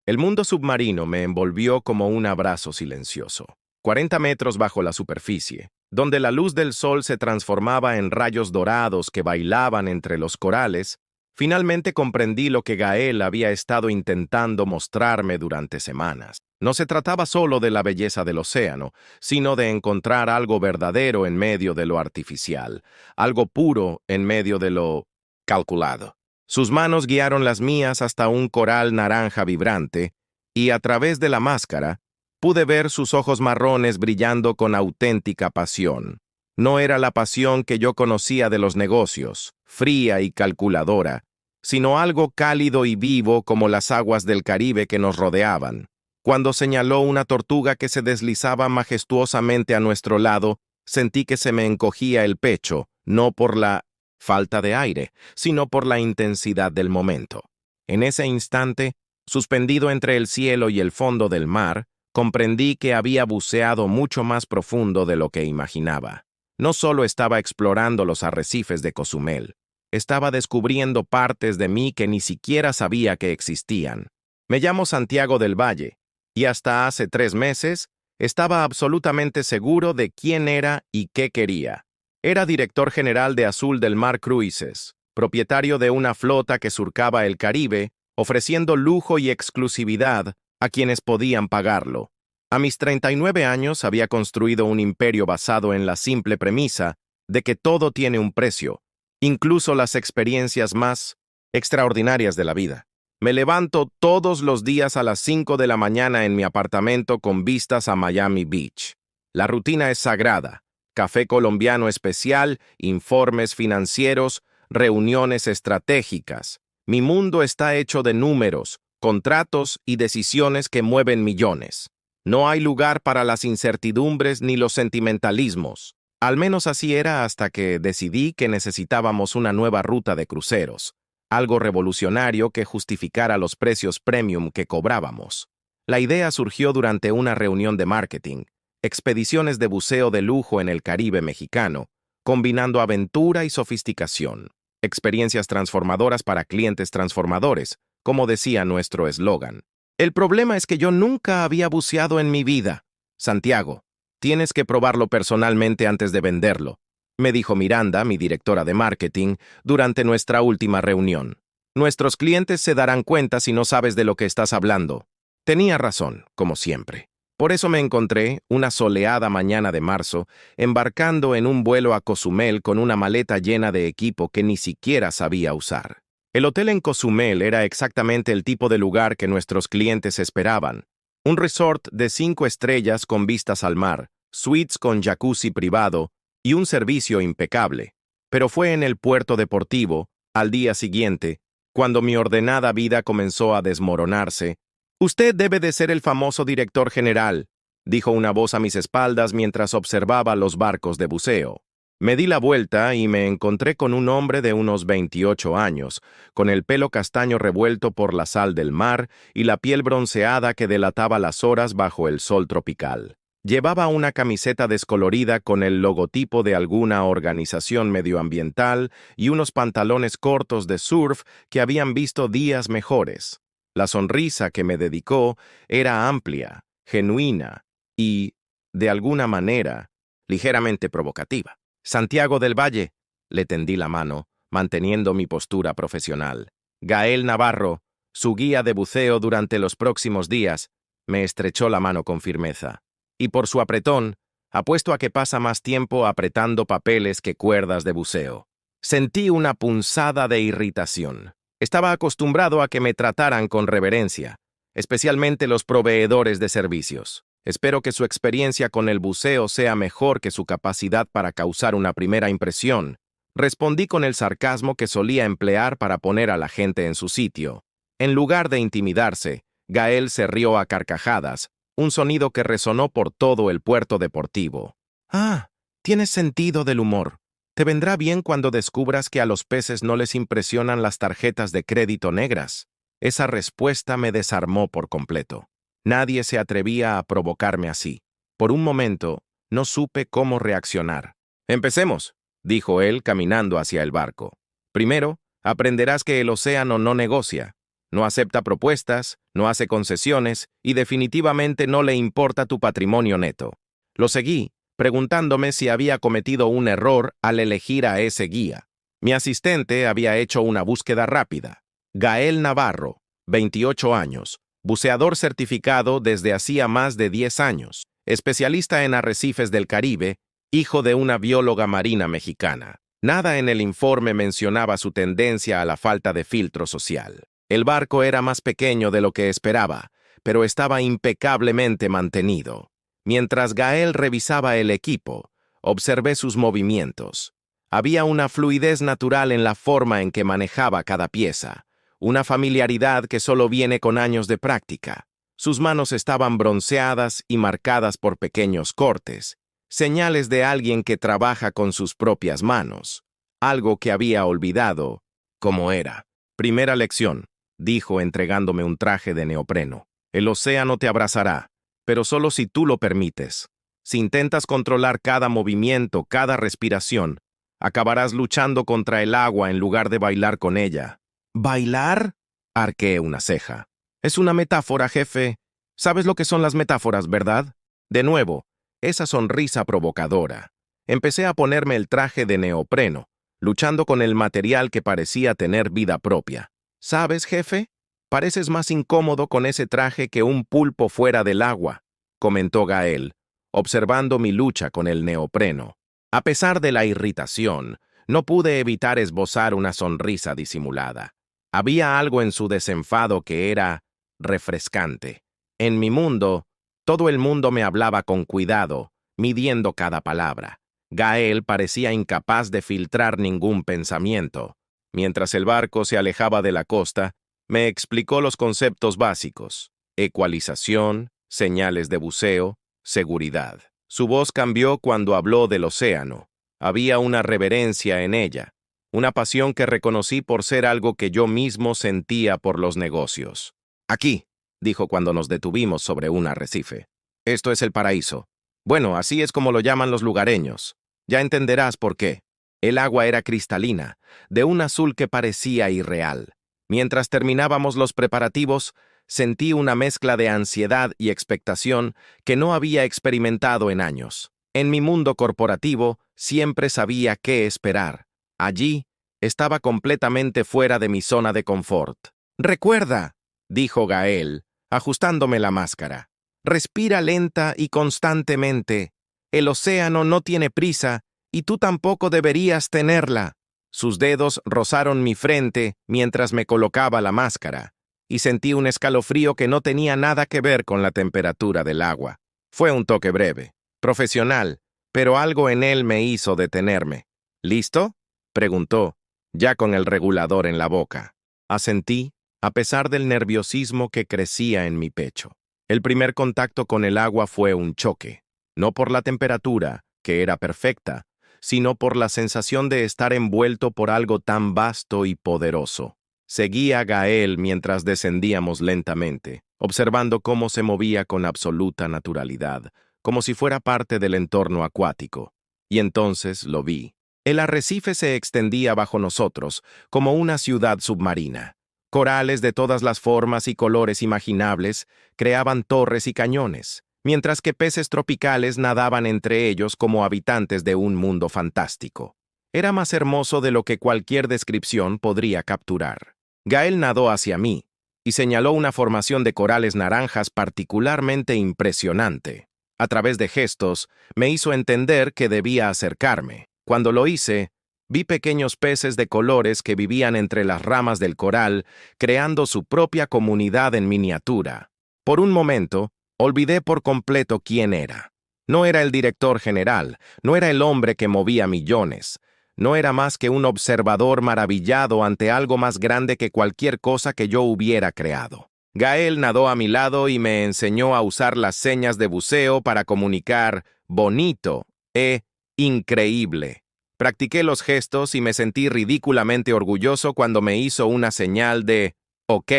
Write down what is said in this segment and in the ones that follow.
El mundo submarino me envolvió como un abrazo silencioso. 40 metros bajo la superficie, donde la luz del sol se transformaba en rayos dorados que bailaban entre los corales, finalmente comprendí lo que Gael había estado intentando mostrarme durante semanas. No se trataba solo de la belleza del océano, sino de encontrar algo verdadero en medio de lo artificial, algo puro en medio de lo calculado. Sus manos guiaron las mías hasta un coral naranja vibrante, y a través de la máscara pude ver sus ojos marrones brillando con auténtica pasión. No era la pasión que yo conocía de los negocios, fría y calculadora, sino algo cálido y vivo como las aguas del Caribe que nos rodeaban. Cuando señaló una tortuga que se deslizaba majestuosamente a nuestro lado, sentí que se me encogía el pecho, no por la falta de aire, sino por la intensidad del momento. En ese instante, suspendido entre el cielo y el fondo del mar, comprendí que había buceado mucho más profundo de lo que imaginaba. No solo estaba explorando los arrecifes de Cozumel, estaba descubriendo partes de mí que ni siquiera sabía que existían. Me llamo Santiago del Valle, y hasta hace 3 meses estaba absolutamente seguro de quién era y qué quería. Era director general de Azul del Mar Cruises, propietario de una flota que surcaba el Caribe, ofreciendo lujo y exclusividad a quienes podían pagarlo. A mis 39 años había construido un imperio basado en la simple premisa de que todo tiene un precio, incluso las experiencias más extraordinarias de la vida. Me levanto todos los días a las 5 de la mañana en mi apartamento con vistas a Miami Beach. La rutina es sagrada. Café colombiano especial, informes financieros, reuniones estratégicas. Mi mundo está hecho de números, contratos y decisiones que mueven millones. No hay lugar para las incertidumbres ni los sentimentalismos. Al menos así era hasta que decidí que necesitábamos una nueva ruta de cruceros, algo revolucionario que justificara los precios premium que cobrábamos. La idea surgió durante una reunión de marketing. Expediciones de buceo de lujo en el Caribe mexicano, combinando aventura y sofisticación. Experiencias transformadoras para clientes transformadores, como decía nuestro eslogan. El problema es que yo nunca había buceado en mi vida. Santiago, tienes que probarlo personalmente antes de venderlo, me dijo Miranda, mi directora de marketing, durante nuestra última reunión. Nuestros clientes se darán cuenta si no sabes de lo que estás hablando. Tenía razón, como siempre. Por eso me encontré, una soleada mañana de marzo, embarcando en un vuelo a Cozumel con una maleta llena de equipo que ni siquiera sabía usar. El hotel en Cozumel era exactamente el tipo de lugar que nuestros clientes esperaban. Un resort de 5 estrellas con vistas al mar, suites con jacuzzi privado y un servicio impecable. Pero fue en el puerto deportivo, al día siguiente, cuando mi ordenada vida comenzó a desmoronarse. «Usted debe de ser el famoso director general», dijo una voz a mis espaldas mientras observaba los barcos de buceo. Me di la vuelta y me encontré con un hombre de unos 28 años, con el pelo castaño revuelto por la sal del mar y la piel bronceada que delataba las horas bajo el sol tropical. Llevaba una camiseta descolorida con el logotipo de alguna organización medioambiental y unos pantalones cortos de surf que habían visto días mejores. La sonrisa que me dedicó era amplia, genuina y, de alguna manera, ligeramente provocativa. «Santiago del Valle», le tendí la mano, manteniendo mi postura profesional. «Gael Navarro, su guía de buceo durante los próximos días», me estrechó la mano con firmeza. «Y por su apretón, apuesto a que pasa más tiempo apretando papeles que cuerdas de buceo». Sentí una punzada de irritación. Estaba acostumbrado a que me trataran con reverencia, especialmente los proveedores de servicios. Espero que su experiencia con el buceo sea mejor que su capacidad para causar una primera impresión. Respondí con el sarcasmo que solía emplear para poner a la gente en su sitio. En lugar de intimidarse, Gael se rió a carcajadas, un sonido que resonó por todo el puerto deportivo. «Ah, tienes sentido del humor. Te vendrá bien cuando descubras que a los peces no les impresionan las tarjetas de crédito negras». Esa respuesta me desarmó por completo. Nadie se atrevía a provocarme así. Por un momento, no supe cómo reaccionar. «Empecemos», dijo él caminando hacia el barco. «Primero, aprenderás que el océano no negocia. No acepta propuestas, no hace concesiones y definitivamente no le importa tu patrimonio neto. Lo seguí, preguntándome si había cometido un error al elegir a ese guía. Mi asistente había hecho una búsqueda rápida. Gael Navarro, 28 años, buceador certificado desde hacía más de 10 años, especialista en arrecifes del Caribe, hijo de una bióloga marina mexicana. Nada en el informe mencionaba su tendencia a la falta de filtro social. El barco era más pequeño de lo que esperaba, pero estaba impecablemente mantenido. Mientras Gael revisaba el equipo, observé sus movimientos. Había una fluidez natural en la forma en que manejaba cada pieza, una familiaridad que solo viene con años de práctica. Sus manos estaban bronceadas y marcadas por pequeños cortes, señales de alguien que trabaja con sus propias manos, algo que había olvidado cómo era. Primera lección, dijo entregándome un traje de neopreno. El océano te abrazará, pero solo si tú lo permites. Si intentas controlar cada movimiento, cada respiración, acabarás luchando contra el agua en lugar de bailar con ella. ¿Bailar? Arqueé una ceja. Es una metáfora, jefe. ¿Sabes lo que son las metáforas, verdad? De nuevo, esa sonrisa provocadora. Empecé a ponerme el traje de neopreno, luchando con el material que parecía tener vida propia. ¿Sabes, jefe? Pareces más incómodo con ese traje que un pulpo fuera del agua, comentó Gael, observando mi lucha con el neopreno. A pesar de la irritación, no pude evitar esbozar una sonrisa disimulada. Había algo en su desenfado que era refrescante. En mi mundo, todo el mundo me hablaba con cuidado, midiendo cada palabra. Gael parecía incapaz de filtrar ningún pensamiento. Mientras el barco se alejaba de la costa, me explicó los conceptos básicos: ecualización, señales de buceo, seguridad. Su voz cambió cuando habló del océano. Había una reverencia en ella, una pasión que reconocí por ser algo que yo mismo sentía por los negocios. Aquí, dijo cuando nos detuvimos sobre un arrecife. Esto es el paraíso. Bueno, así es como lo llaman los lugareños. Ya entenderás por qué. El agua era cristalina, de un azul que parecía irreal. Mientras terminábamos los preparativos, sentí una mezcla de ansiedad y expectación que no había experimentado en años. En mi mundo corporativo siempre sabía qué esperar. Allí estaba completamente fuera de mi zona de confort. «Recuerda», dijo Gael, ajustándome la máscara. «Respira lenta y constantemente. El océano no tiene prisa y tú tampoco deberías tenerla». Sus dedos rozaron mi frente mientras me colocaba la máscara, y sentí un escalofrío que no tenía nada que ver con la temperatura del agua. Fue un toque breve, profesional, pero algo en él me hizo detenerme. ¿Listo?, preguntó, ya con el regulador en la boca. Asentí, a pesar del nerviosismo que crecía en mi pecho. El primer contacto con el agua fue un choque, no por la temperatura, que era perfecta, sino por la sensación de estar envuelto por algo tan vasto y poderoso. Seguí a Gael mientras descendíamos lentamente, observando cómo se movía con absoluta naturalidad, como si fuera parte del entorno acuático. Y entonces lo vi. El arrecife se extendía bajo nosotros, como una ciudad submarina. Corales de todas las formas y colores imaginables creaban torres y cañones, mientras que peces tropicales nadaban entre ellos como habitantes de un mundo fantástico. Era más hermoso de lo que cualquier descripción podría capturar. Gael nadó hacia mí y señaló una formación de corales naranjas particularmente impresionante. A través de gestos, me hizo entender que debía acercarme. Cuando lo hice, vi pequeños peces de colores que vivían entre las ramas del coral, creando su propia comunidad en miniatura. Por un momento, olvidé por completo quién era. No era el director general, no era el hombre que movía millones. No era más que un observador maravillado ante algo más grande que cualquier cosa que yo hubiera creado. Gael nadó a mi lado y me enseñó a usar las señas de buceo para comunicar bonito e increíble. Practiqué los gestos y me sentí ridículamente orgulloso cuando me hizo una señal de OK,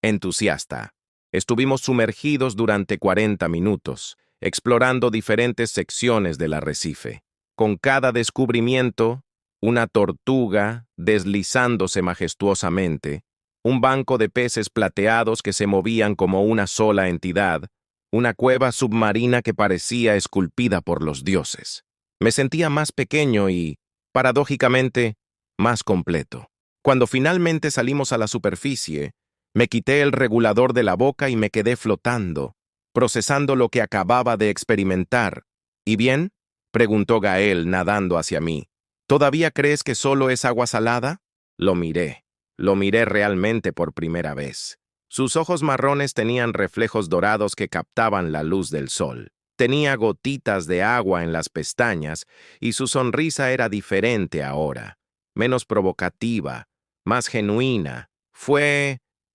entusiasta. Estuvimos sumergidos durante 40 minutos, explorando diferentes secciones del arrecife. Con cada descubrimiento, una tortuga, deslizándose majestuosamente, un banco de peces plateados que se movían como una sola entidad, una cueva submarina que parecía esculpida por los dioses. Me sentía más pequeño y, paradójicamente, más completo. Cuando finalmente salimos a la superficie, me quité el regulador de la boca y me quedé flotando, procesando lo que acababa de experimentar. ¿Y bien?, preguntó Gael nadando hacia mí. ¿Todavía crees que solo es agua salada? Lo miré realmente por primera vez. Sus ojos marrones tenían reflejos dorados que captaban la luz del sol. Tenía gotitas de agua en las pestañas y su sonrisa era diferente ahora, menos provocativa, más genuina.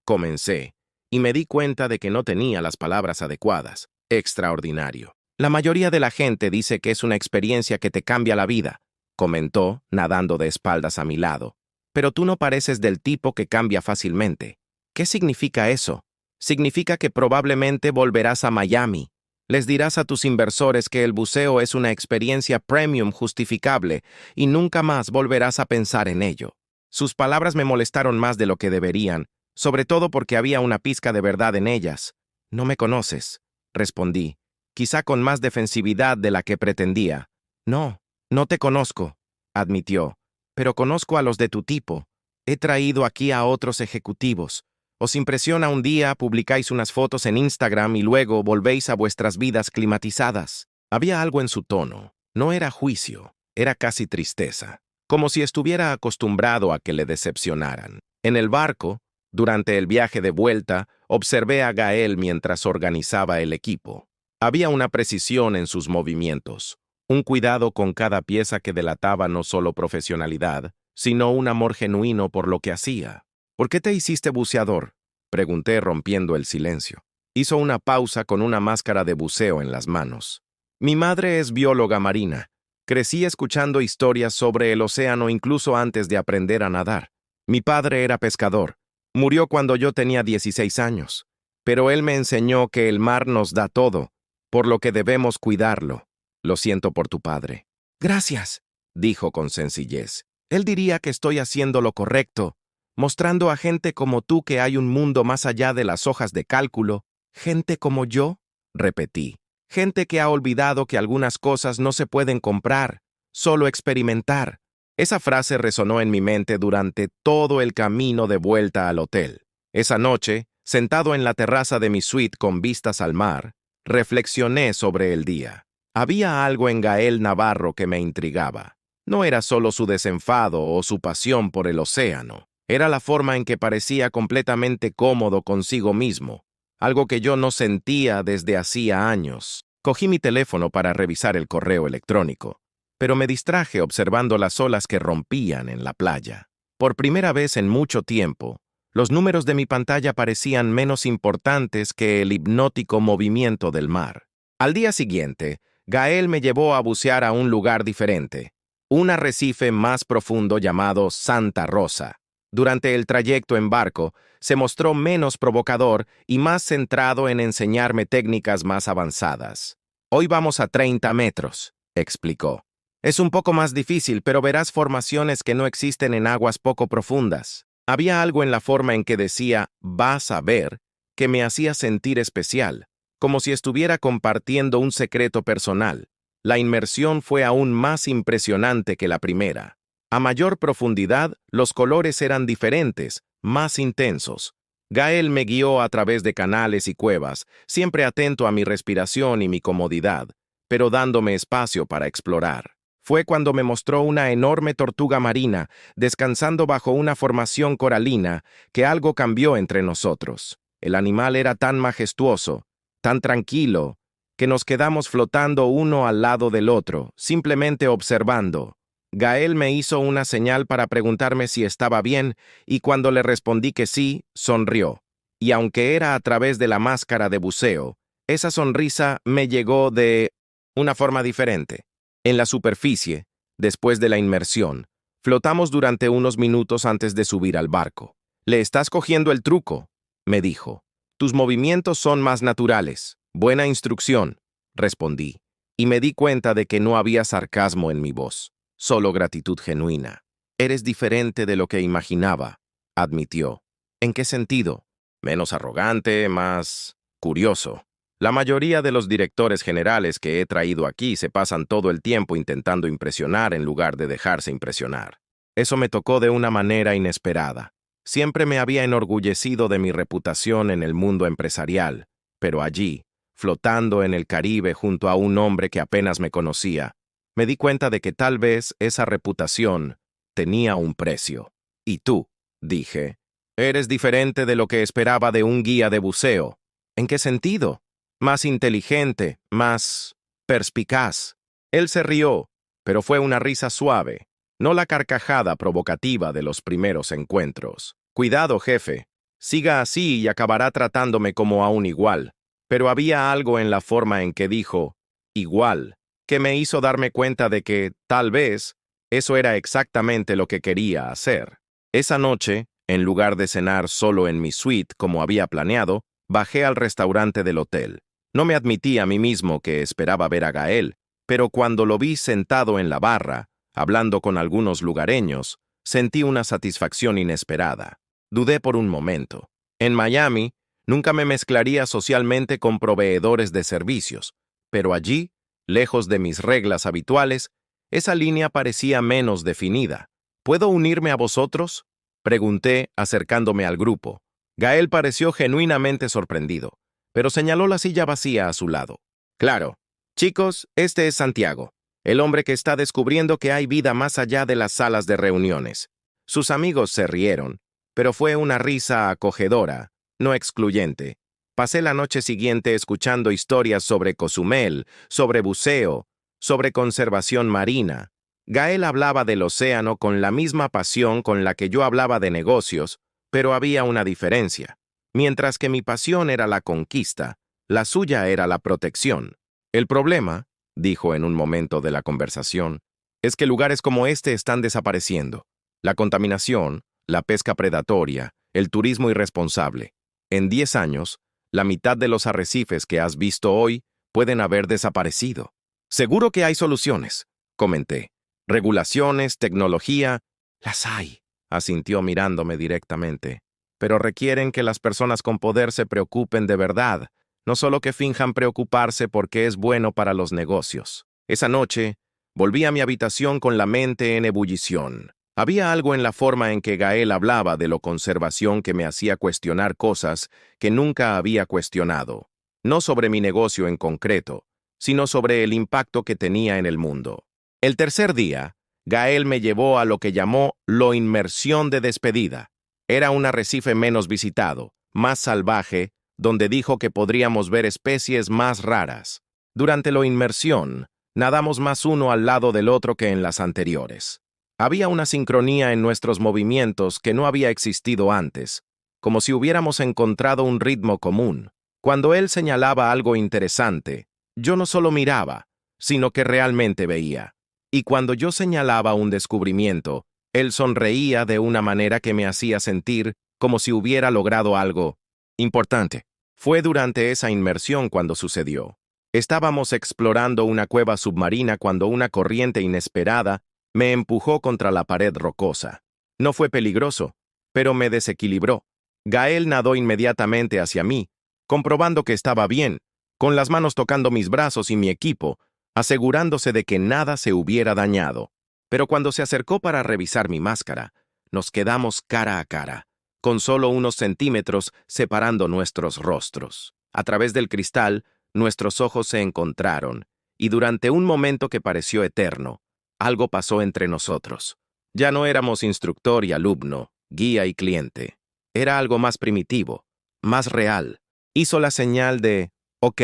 Comencé, y me di cuenta de que no tenía las palabras adecuadas. Extraordinario. La mayoría de la gente dice que es una experiencia que te cambia la vida, comentó, nadando de espaldas a mi lado. Pero tú no pareces del tipo que cambia fácilmente. ¿Qué significa eso? Significa que probablemente volverás a Miami. Les dirás a tus inversores que el buceo es una experiencia premium justificable y nunca más volverás a pensar en ello. Sus palabras me molestaron más de lo que deberían, sobre todo porque había una pizca de verdad en ellas. No me conoces, respondí, quizá con más defensividad de la que pretendía. No, no te conozco, admitió, pero conozco a los de tu tipo. He traído aquí a otros ejecutivos. Os impresiona un día, publicáis unas fotos en Instagram y luego volvéis a vuestras vidas climatizadas. Había algo en su tono. No era juicio, era casi tristeza, como si estuviera acostumbrado a que le decepcionaran. En el barco, durante el viaje de vuelta, observé a Gael mientras organizaba el equipo. Había una precisión en sus movimientos, un cuidado con cada pieza que delataba no solo profesionalidad, sino un amor genuino por lo que hacía. ¿Por qué te hiciste buceador?, pregunté rompiendo el silencio. Hizo una pausa con una máscara de buceo en las manos. Mi madre es bióloga marina. Crecí escuchando historias sobre el océano incluso antes de aprender a nadar. Mi padre era pescador. Murió cuando yo tenía 16 años. Pero él me enseñó que el mar nos da todo, por lo que debemos cuidarlo. Lo siento por tu padre. Gracias, dijo con sencillez. Él diría que estoy haciendo lo correcto, mostrando a gente como tú que hay un mundo más allá de las hojas de cálculo. ¿Gente como yo?, repetí. Gente que ha olvidado que algunas cosas no se pueden comprar, solo experimentar. Esa frase resonó en mi mente durante todo el camino de vuelta al hotel. Esa noche, sentado en la terraza de mi suite con vistas al mar, reflexioné sobre el día. Había algo en Gael Navarro que me intrigaba. No era solo su desenfado o su pasión por el océano. Era la forma en que parecía completamente cómodo consigo mismo, algo que yo no sentía desde hacía años. Cogí mi teléfono para revisar el correo electrónico, pero me distraje observando las olas que rompían en la playa. Por primera vez en mucho tiempo, los números de mi pantalla parecían menos importantes que el hipnótico movimiento del mar. Al día siguiente, Gael me llevó a bucear a un lugar diferente, un arrecife más profundo llamado Santa Rosa. Durante el trayecto en barco, se mostró menos provocador y más centrado en enseñarme técnicas más avanzadas. Hoy vamos a 30 metros, explicó. Es un poco más difícil, pero verás formaciones que no existen en aguas poco profundas. Había algo en la forma en que decía, vas a ver, que me hacía sentir especial, como si estuviera compartiendo un secreto personal. La inmersión fue aún más impresionante que la primera. A mayor profundidad, los colores eran diferentes, más intensos. Gael me guió a través de canales y cuevas, siempre atento a mi respiración y mi comodidad, pero dándome espacio para explorar. Fue cuando me mostró una enorme tortuga marina, descansando bajo una formación coralina, que algo cambió entre nosotros. El animal era tan majestuoso, tan tranquilo, que nos quedamos flotando uno al lado del otro, simplemente observando. Gael me hizo una señal para preguntarme si estaba bien, y cuando le respondí que sí, sonrió. Y aunque era a través de la máscara de buceo, esa sonrisa me llegó de una forma diferente. En la superficie, después de la inmersión, flotamos durante unos minutos antes de subir al barco. «Le estás cogiendo el truco», me dijo. «Tus movimientos son más naturales. Buena instrucción», respondí, y me di cuenta de que no había sarcasmo en mi voz. Solo gratitud genuina. Eres diferente de lo que imaginaba, admitió. ¿En qué sentido? Menos arrogante, más curioso. La mayoría de los directores generales que he traído aquí se pasan todo el tiempo intentando impresionar en lugar de dejarse impresionar. Eso me tocó de una manera inesperada. Siempre me había enorgullecido de mi reputación en el mundo empresarial, pero allí, flotando en el Caribe junto a un hombre que apenas me conocía, me di cuenta de que tal vez esa reputación tenía un precio. Y tú, dije, eres diferente de lo que esperaba de un guía de buceo. ¿En qué sentido? Más inteligente, más perspicaz. Él se rió, pero fue una risa suave, no la carcajada provocativa de los primeros encuentros. Cuidado, jefe. Siga así y acabará tratándome como a un igual. Pero había algo en la forma en que dijo, igual, que me hizo darme cuenta de que, tal vez, eso era exactamente lo que quería hacer. Esa noche, en lugar de cenar solo en mi suite como había planeado, bajé al restaurante del hotel. No me admití a mí mismo que esperaba ver a Gael, pero cuando lo vi sentado en la barra, hablando con algunos lugareños, sentí una satisfacción inesperada. Dudé por un momento. En Miami, nunca me mezclaría socialmente con proveedores de servicios, pero allí, lejos de mis reglas habituales, esa línea parecía menos definida. ¿Puedo unirme a vosotros?, pregunté, acercándome al grupo. Gael pareció genuinamente sorprendido, pero señaló la silla vacía a su lado. Claro. Chicos, este es Santiago, el hombre que está descubriendo que hay vida más allá de las salas de reuniones. Sus amigos se rieron, pero fue una risa acogedora, no excluyente. Pasé la noche siguiente escuchando historias sobre Cozumel, sobre buceo, sobre conservación marina. Gael hablaba del océano con la misma pasión con la que yo hablaba de negocios, pero había una diferencia. Mientras que mi pasión era la conquista, la suya era la protección. El problema, dijo en un momento de la conversación, es que lugares como este están desapareciendo. La contaminación, la pesca predatoria, el turismo irresponsable. En 10 años, la mitad de los arrecifes que has visto hoy pueden haber desaparecido. Seguro que hay soluciones, comenté. Regulaciones, tecnología, las hay, asintió mirándome directamente. Pero requieren que las personas con poder se preocupen de verdad, no solo que finjan preocuparse porque es bueno para los negocios. Esa noche, volví a mi habitación con la mente en ebullición. Había algo en la forma en que Gael hablaba de la conservación que me hacía cuestionar cosas que nunca había cuestionado. No sobre mi negocio en concreto, sino sobre el impacto que tenía en el mundo. El tercer día, Gael me llevó a lo que llamó la inmersión de despedida. Era un arrecife menos visitado, más salvaje, donde dijo que podríamos ver especies más raras. Durante la inmersión, nadamos más uno al lado del otro que en las anteriores. Había una sincronía en nuestros movimientos que no había existido antes, como si hubiéramos encontrado un ritmo común. Cuando él señalaba algo interesante, yo no solo miraba, sino que realmente veía. Y cuando yo señalaba un descubrimiento, él sonreía de una manera que me hacía sentir como si hubiera logrado algo importante. Fue durante esa inmersión cuando sucedió. Estábamos explorando una cueva submarina cuando una corriente inesperada me empujó contra la pared rocosa. No fue peligroso, pero me desequilibró. Gael nadó inmediatamente hacia mí, comprobando que estaba bien, con las manos tocando mis brazos y mi equipo, asegurándose de que nada se hubiera dañado. Pero cuando se acercó para revisar mi máscara, nos quedamos cara a cara, con solo unos centímetros separando nuestros rostros. A través del cristal, nuestros ojos se encontraron, y durante un momento que pareció eterno, algo pasó entre nosotros. Ya no éramos instructor y alumno, guía y cliente. Era algo más primitivo, más real. Hizo la señal de «OK»,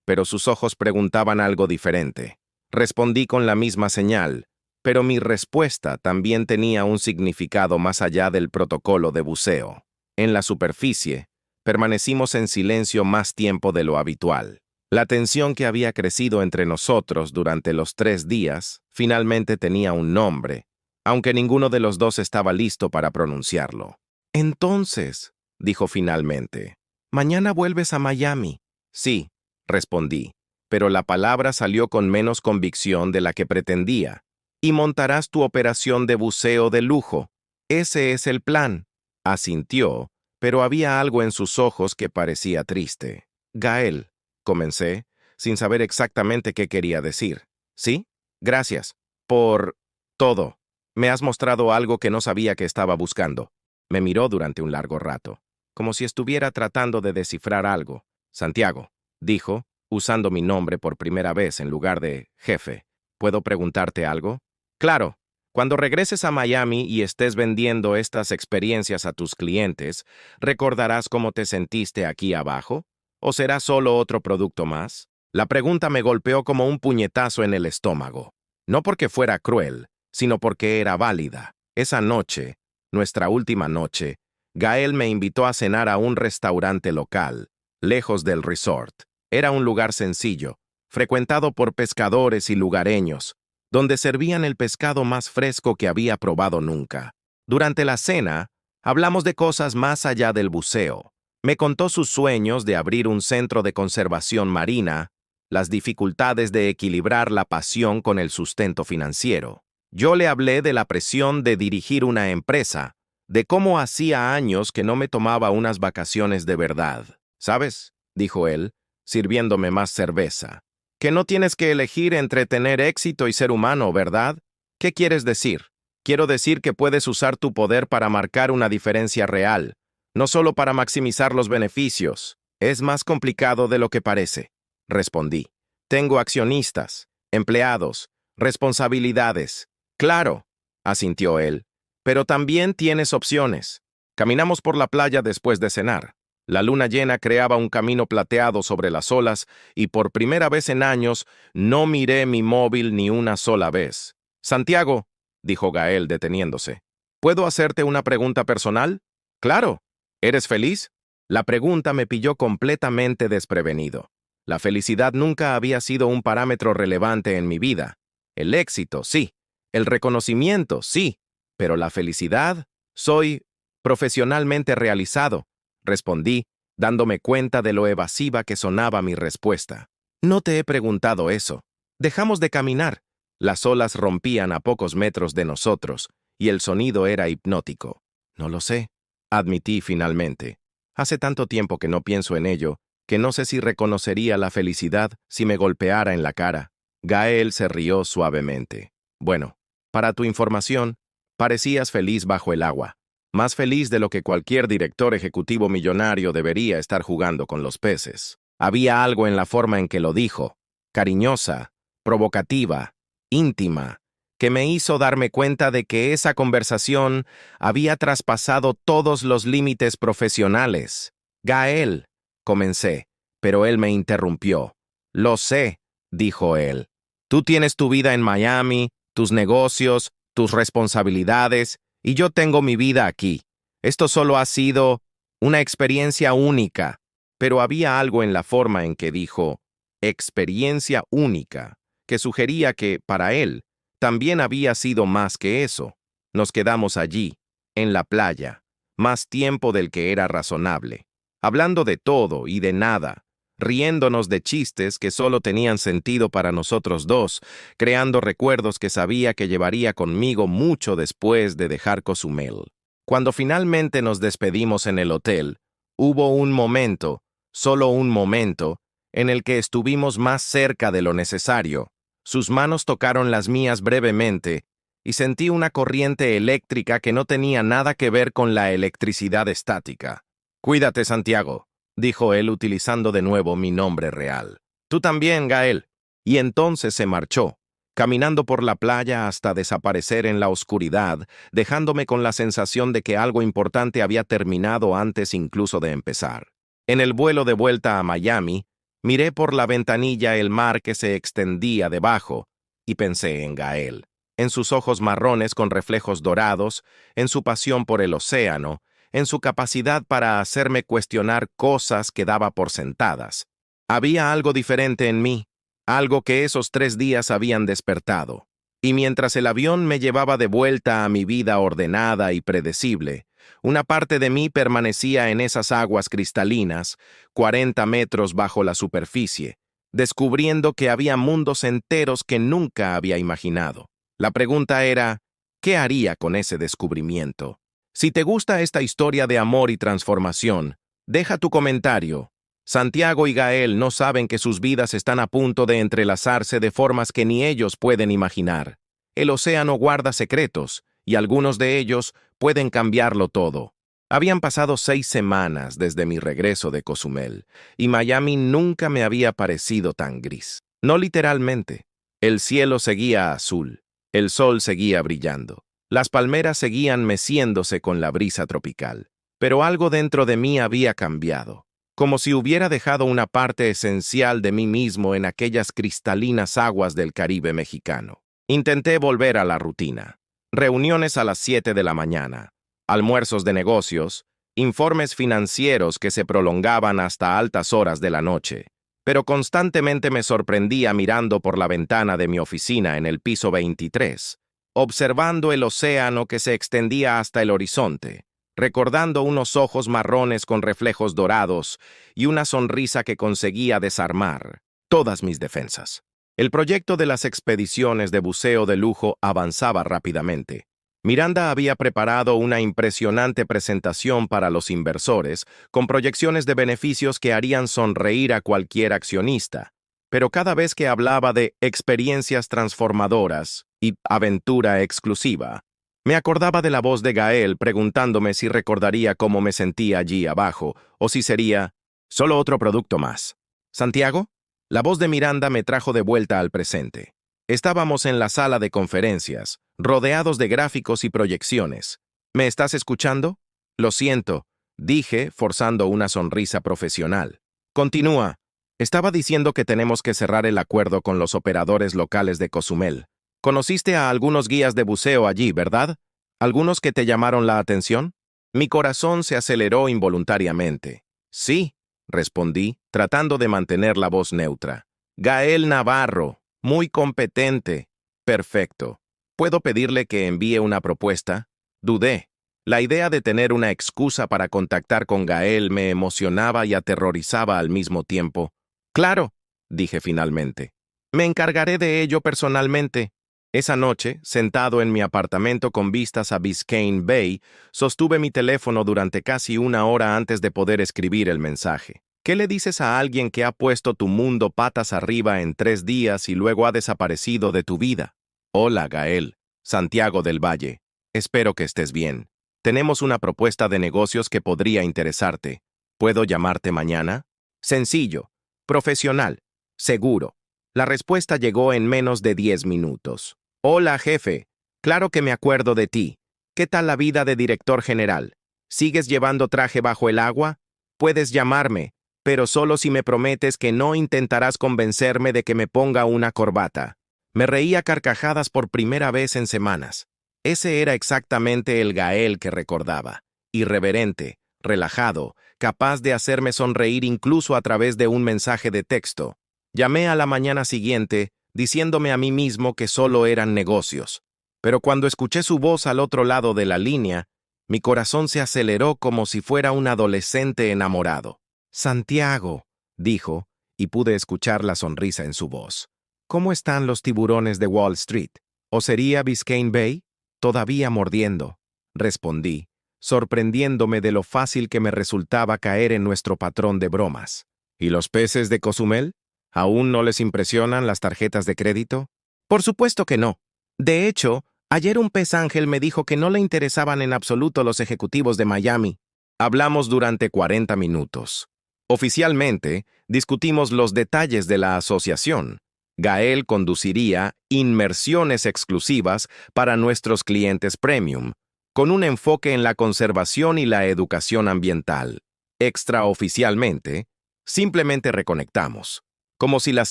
pero sus ojos preguntaban algo diferente. Respondí con la misma señal, pero mi respuesta también tenía un significado más allá del protocolo de buceo. En la superficie, permanecimos en silencio más tiempo de lo habitual. La tensión que había crecido entre nosotros durante los 3 días finalmente tenía un nombre, aunque ninguno de los dos estaba listo para pronunciarlo. «Entonces», dijo finalmente, «¿mañana vuelves a Miami?» «Sí», respondí, pero la palabra salió con menos convicción de la que pretendía. «Y montarás tu operación de buceo de lujo. Ese es el plan», asintió, pero había algo en sus ojos que parecía triste. Gael, comencé, sin saber exactamente qué quería decir. ¿Sí? Gracias. Por todo. Me has mostrado algo que no sabía que estaba buscando. Me miró durante un largo rato, como si estuviera tratando de descifrar algo. Santiago, dijo, usando mi nombre por primera vez en lugar de jefe. ¿Puedo preguntarte algo? Claro. Cuando regreses a Miami y estés vendiendo estas experiencias a tus clientes, ¿recordarás cómo te sentiste aquí abajo? ¿O será solo otro producto más? La pregunta me golpeó como un puñetazo en el estómago. No porque fuera cruel, sino porque era válida. Esa noche, nuestra última noche, Gael me invitó a cenar a un restaurante local, lejos del resort. Era un lugar sencillo, frecuentado por pescadores y lugareños, donde servían el pescado más fresco que había probado nunca. Durante la cena, hablamos de cosas más allá del buceo. Me contó sus sueños de abrir un centro de conservación marina, las dificultades de equilibrar la pasión con el sustento financiero. Yo le hablé de la presión de dirigir una empresa, de cómo hacía años que no me tomaba unas vacaciones de verdad. ¿Sabes?, dijo él, sirviéndome más cerveza. Que no tienes que elegir entre tener éxito y ser humano, ¿verdad? ¿Qué quieres decir? Quiero decir que puedes usar tu poder para marcar una diferencia real, no solo para maximizar los beneficios. Es más complicado de lo que parece, respondí. Tengo accionistas, empleados, responsabilidades. Claro, asintió él, pero también tienes opciones. Caminamos por la playa después de cenar. La luna llena creaba un camino plateado sobre las olas y por primera vez en años no miré mi móvil ni una sola vez. Santiago, dijo Gael deteniéndose, ¿puedo hacerte una pregunta personal? Claro. ¿Eres feliz? La pregunta me pilló completamente desprevenido. La felicidad nunca había sido un parámetro relevante en mi vida. El éxito, sí. El reconocimiento, sí. Pero la felicidad, soy profesionalmente realizado, respondí, dándome cuenta de lo evasiva que sonaba mi respuesta. No te he preguntado eso. Dejamos de caminar. Las olas rompían a pocos metros de nosotros, y el sonido era hipnótico. No lo sé, admití finalmente. Hace tanto tiempo que no pienso en ello, que no sé si reconocería la felicidad si me golpeara en la cara. Gael se rió suavemente. Bueno, para tu información, parecías feliz bajo el agua. Más feliz de lo que cualquier director ejecutivo millonario debería estar jugando con los peces. Había algo en la forma en que lo dijo, cariñosa, provocativa, íntima, que me hizo darme cuenta de que esa conversación había traspasado todos los límites profesionales. Gael, comencé, pero él me interrumpió. Lo sé, dijo él. Tú tienes tu vida en Miami, tus negocios, tus responsabilidades, y yo tengo mi vida aquí. Esto solo ha sido una experiencia única, pero había algo en la forma en que dijo experiencia única, que sugería que, para él, también había sido más que eso. Nos quedamos allí, en la playa, más tiempo del que era razonable, hablando de todo y de nada, riéndonos de chistes que solo tenían sentido para nosotros dos, creando recuerdos que sabía que llevaría conmigo mucho después de dejar Cozumel. Cuando finalmente nos despedimos en el hotel, hubo un momento, solo un momento, en el que estuvimos más cerca de lo necesario. Sus manos tocaron las mías brevemente, y sentí una corriente eléctrica que no tenía nada que ver con la electricidad estática. Cuídate, Santiago, dijo él utilizando de nuevo mi nombre real. Tú también, Gael. Y entonces se marchó, caminando por la playa hasta desaparecer en la oscuridad, dejándome con la sensación de que algo importante había terminado antes incluso de empezar. En el vuelo de vuelta a Miami, miré por la ventanilla el mar que se extendía debajo, y pensé en Gael, en sus ojos marrones con reflejos dorados, en su pasión por el océano, en su capacidad para hacerme cuestionar cosas que daba por sentadas. Había algo diferente en mí, algo que esos 3 días habían despertado. Y mientras el avión me llevaba de vuelta a mi vida ordenada y predecible, una parte de mí permanecía en esas aguas cristalinas, 40 metros bajo la superficie, descubriendo que había mundos enteros que nunca había imaginado. La pregunta era, ¿qué haría con ese descubrimiento? Si te gusta esta historia de amor y transformación, deja tu comentario. Santiago y Gael no saben que sus vidas están a punto de entrelazarse de formas que ni ellos pueden imaginar. El océano guarda secretos, y algunos de ellos pueden cambiarlo todo. Habían pasado 6 semanas desde mi regreso de Cozumel, y Miami nunca me había parecido tan gris. No literalmente. El cielo seguía azul, el sol seguía brillando, las palmeras seguían meciéndose con la brisa tropical, pero algo dentro de mí había cambiado, como si hubiera dejado una parte esencial de mí mismo en aquellas cristalinas aguas del Caribe mexicano. Intenté volver a la rutina. Reuniones a las 7 de la mañana, almuerzos de negocios, informes financieros que se prolongaban hasta altas horas de la noche, pero constantemente me sorprendía mirando por la ventana de mi oficina en el piso 23, observando el océano que se extendía hasta el horizonte, recordando unos ojos marrones con reflejos dorados y una sonrisa que conseguía desarmar todas mis defensas. El proyecto de las expediciones de buceo de lujo avanzaba rápidamente. Miranda había preparado una impresionante presentación para los inversores, con proyecciones de beneficios que harían sonreír a cualquier accionista. Pero cada vez que hablaba de experiencias transformadoras y aventura exclusiva, me acordaba de la voz de Gael preguntándome si recordaría cómo me sentía allí abajo, o si sería solo otro producto más. ¿Santiago? La voz de Miranda me trajo de vuelta al presente. Estábamos en la sala de conferencias, rodeados de gráficos y proyecciones. ¿Me estás escuchando? Lo siento, dije, forzando una sonrisa profesional. Continúa. Estaba diciendo que tenemos que cerrar el acuerdo con los operadores locales de Cozumel. Conociste a algunos guías de buceo allí, ¿verdad? ¿Algunos que te llamaron la atención? Mi corazón se aceleró involuntariamente. Sí, respondí, tratando de mantener la voz neutra. Gael Navarro. Muy competente. Perfecto. ¿Puedo pedirle que envíe una propuesta? Dudé. La idea de tener una excusa para contactar con Gael me emocionaba y aterrorizaba al mismo tiempo. Claro, dije finalmente. Me encargaré de ello personalmente. Esa noche, sentado en mi apartamento con vistas a Biscayne Bay, sostuve mi teléfono durante casi 1 hora antes de poder escribir el mensaje. ¿Qué le dices a alguien que ha puesto tu mundo patas arriba en 3 días y luego ha desaparecido de tu vida? Hola, Gael. Santiago del Valle. Espero que estés bien. Tenemos una propuesta de negocios que podría interesarte. ¿Puedo llamarte mañana? Sencillo. Profesional. Seguro. La respuesta llegó en menos de 10 minutos. Hola, jefe. Claro que me acuerdo de ti. ¿Qué tal la vida de director general? ¿Sigues llevando traje bajo el agua? Puedes llamarme, pero solo si me prometes que no intentarás convencerme de que me ponga una corbata. Me reí a carcajadas por primera vez en semanas. Ese era exactamente el Gael que recordaba. Irreverente, relajado, capaz de hacerme sonreír incluso a través de un mensaje de texto. Llamé a la mañana siguiente, diciéndome a mí mismo que solo eran negocios. Pero cuando escuché su voz al otro lado de la línea, mi corazón se aceleró como si fuera un adolescente enamorado. Santiago, dijo, y pude escuchar la sonrisa en su voz. ¿Cómo están los tiburones de Wall Street? ¿O sería Biscayne Bay? Todavía mordiendo, respondí, sorprendiéndome de lo fácil que me resultaba caer en nuestro patrón de bromas. ¿Y los peces de Cozumel? ¿Aún no les impresionan las tarjetas de crédito? Por supuesto que no. De hecho, ayer un pez ángel me dijo que no le interesaban en absoluto los ejecutivos de Miami. Hablamos durante 40 minutos. Oficialmente, discutimos los detalles de la asociación. Gael conduciría inmersiones exclusivas para nuestros clientes premium, con un enfoque en la conservación y la educación ambiental. Extraoficialmente, simplemente reconectamos, como si las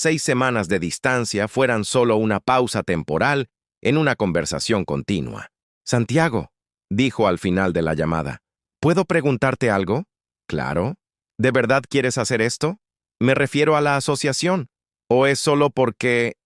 6 semanas de distancia fueran solo una pausa temporal en una conversación continua. Santiago, dijo al final de la llamada, ¿puedo preguntarte algo? Claro. ¿De verdad quieres hacer esto? Me refiero a la asociación. ¿O es solo porque,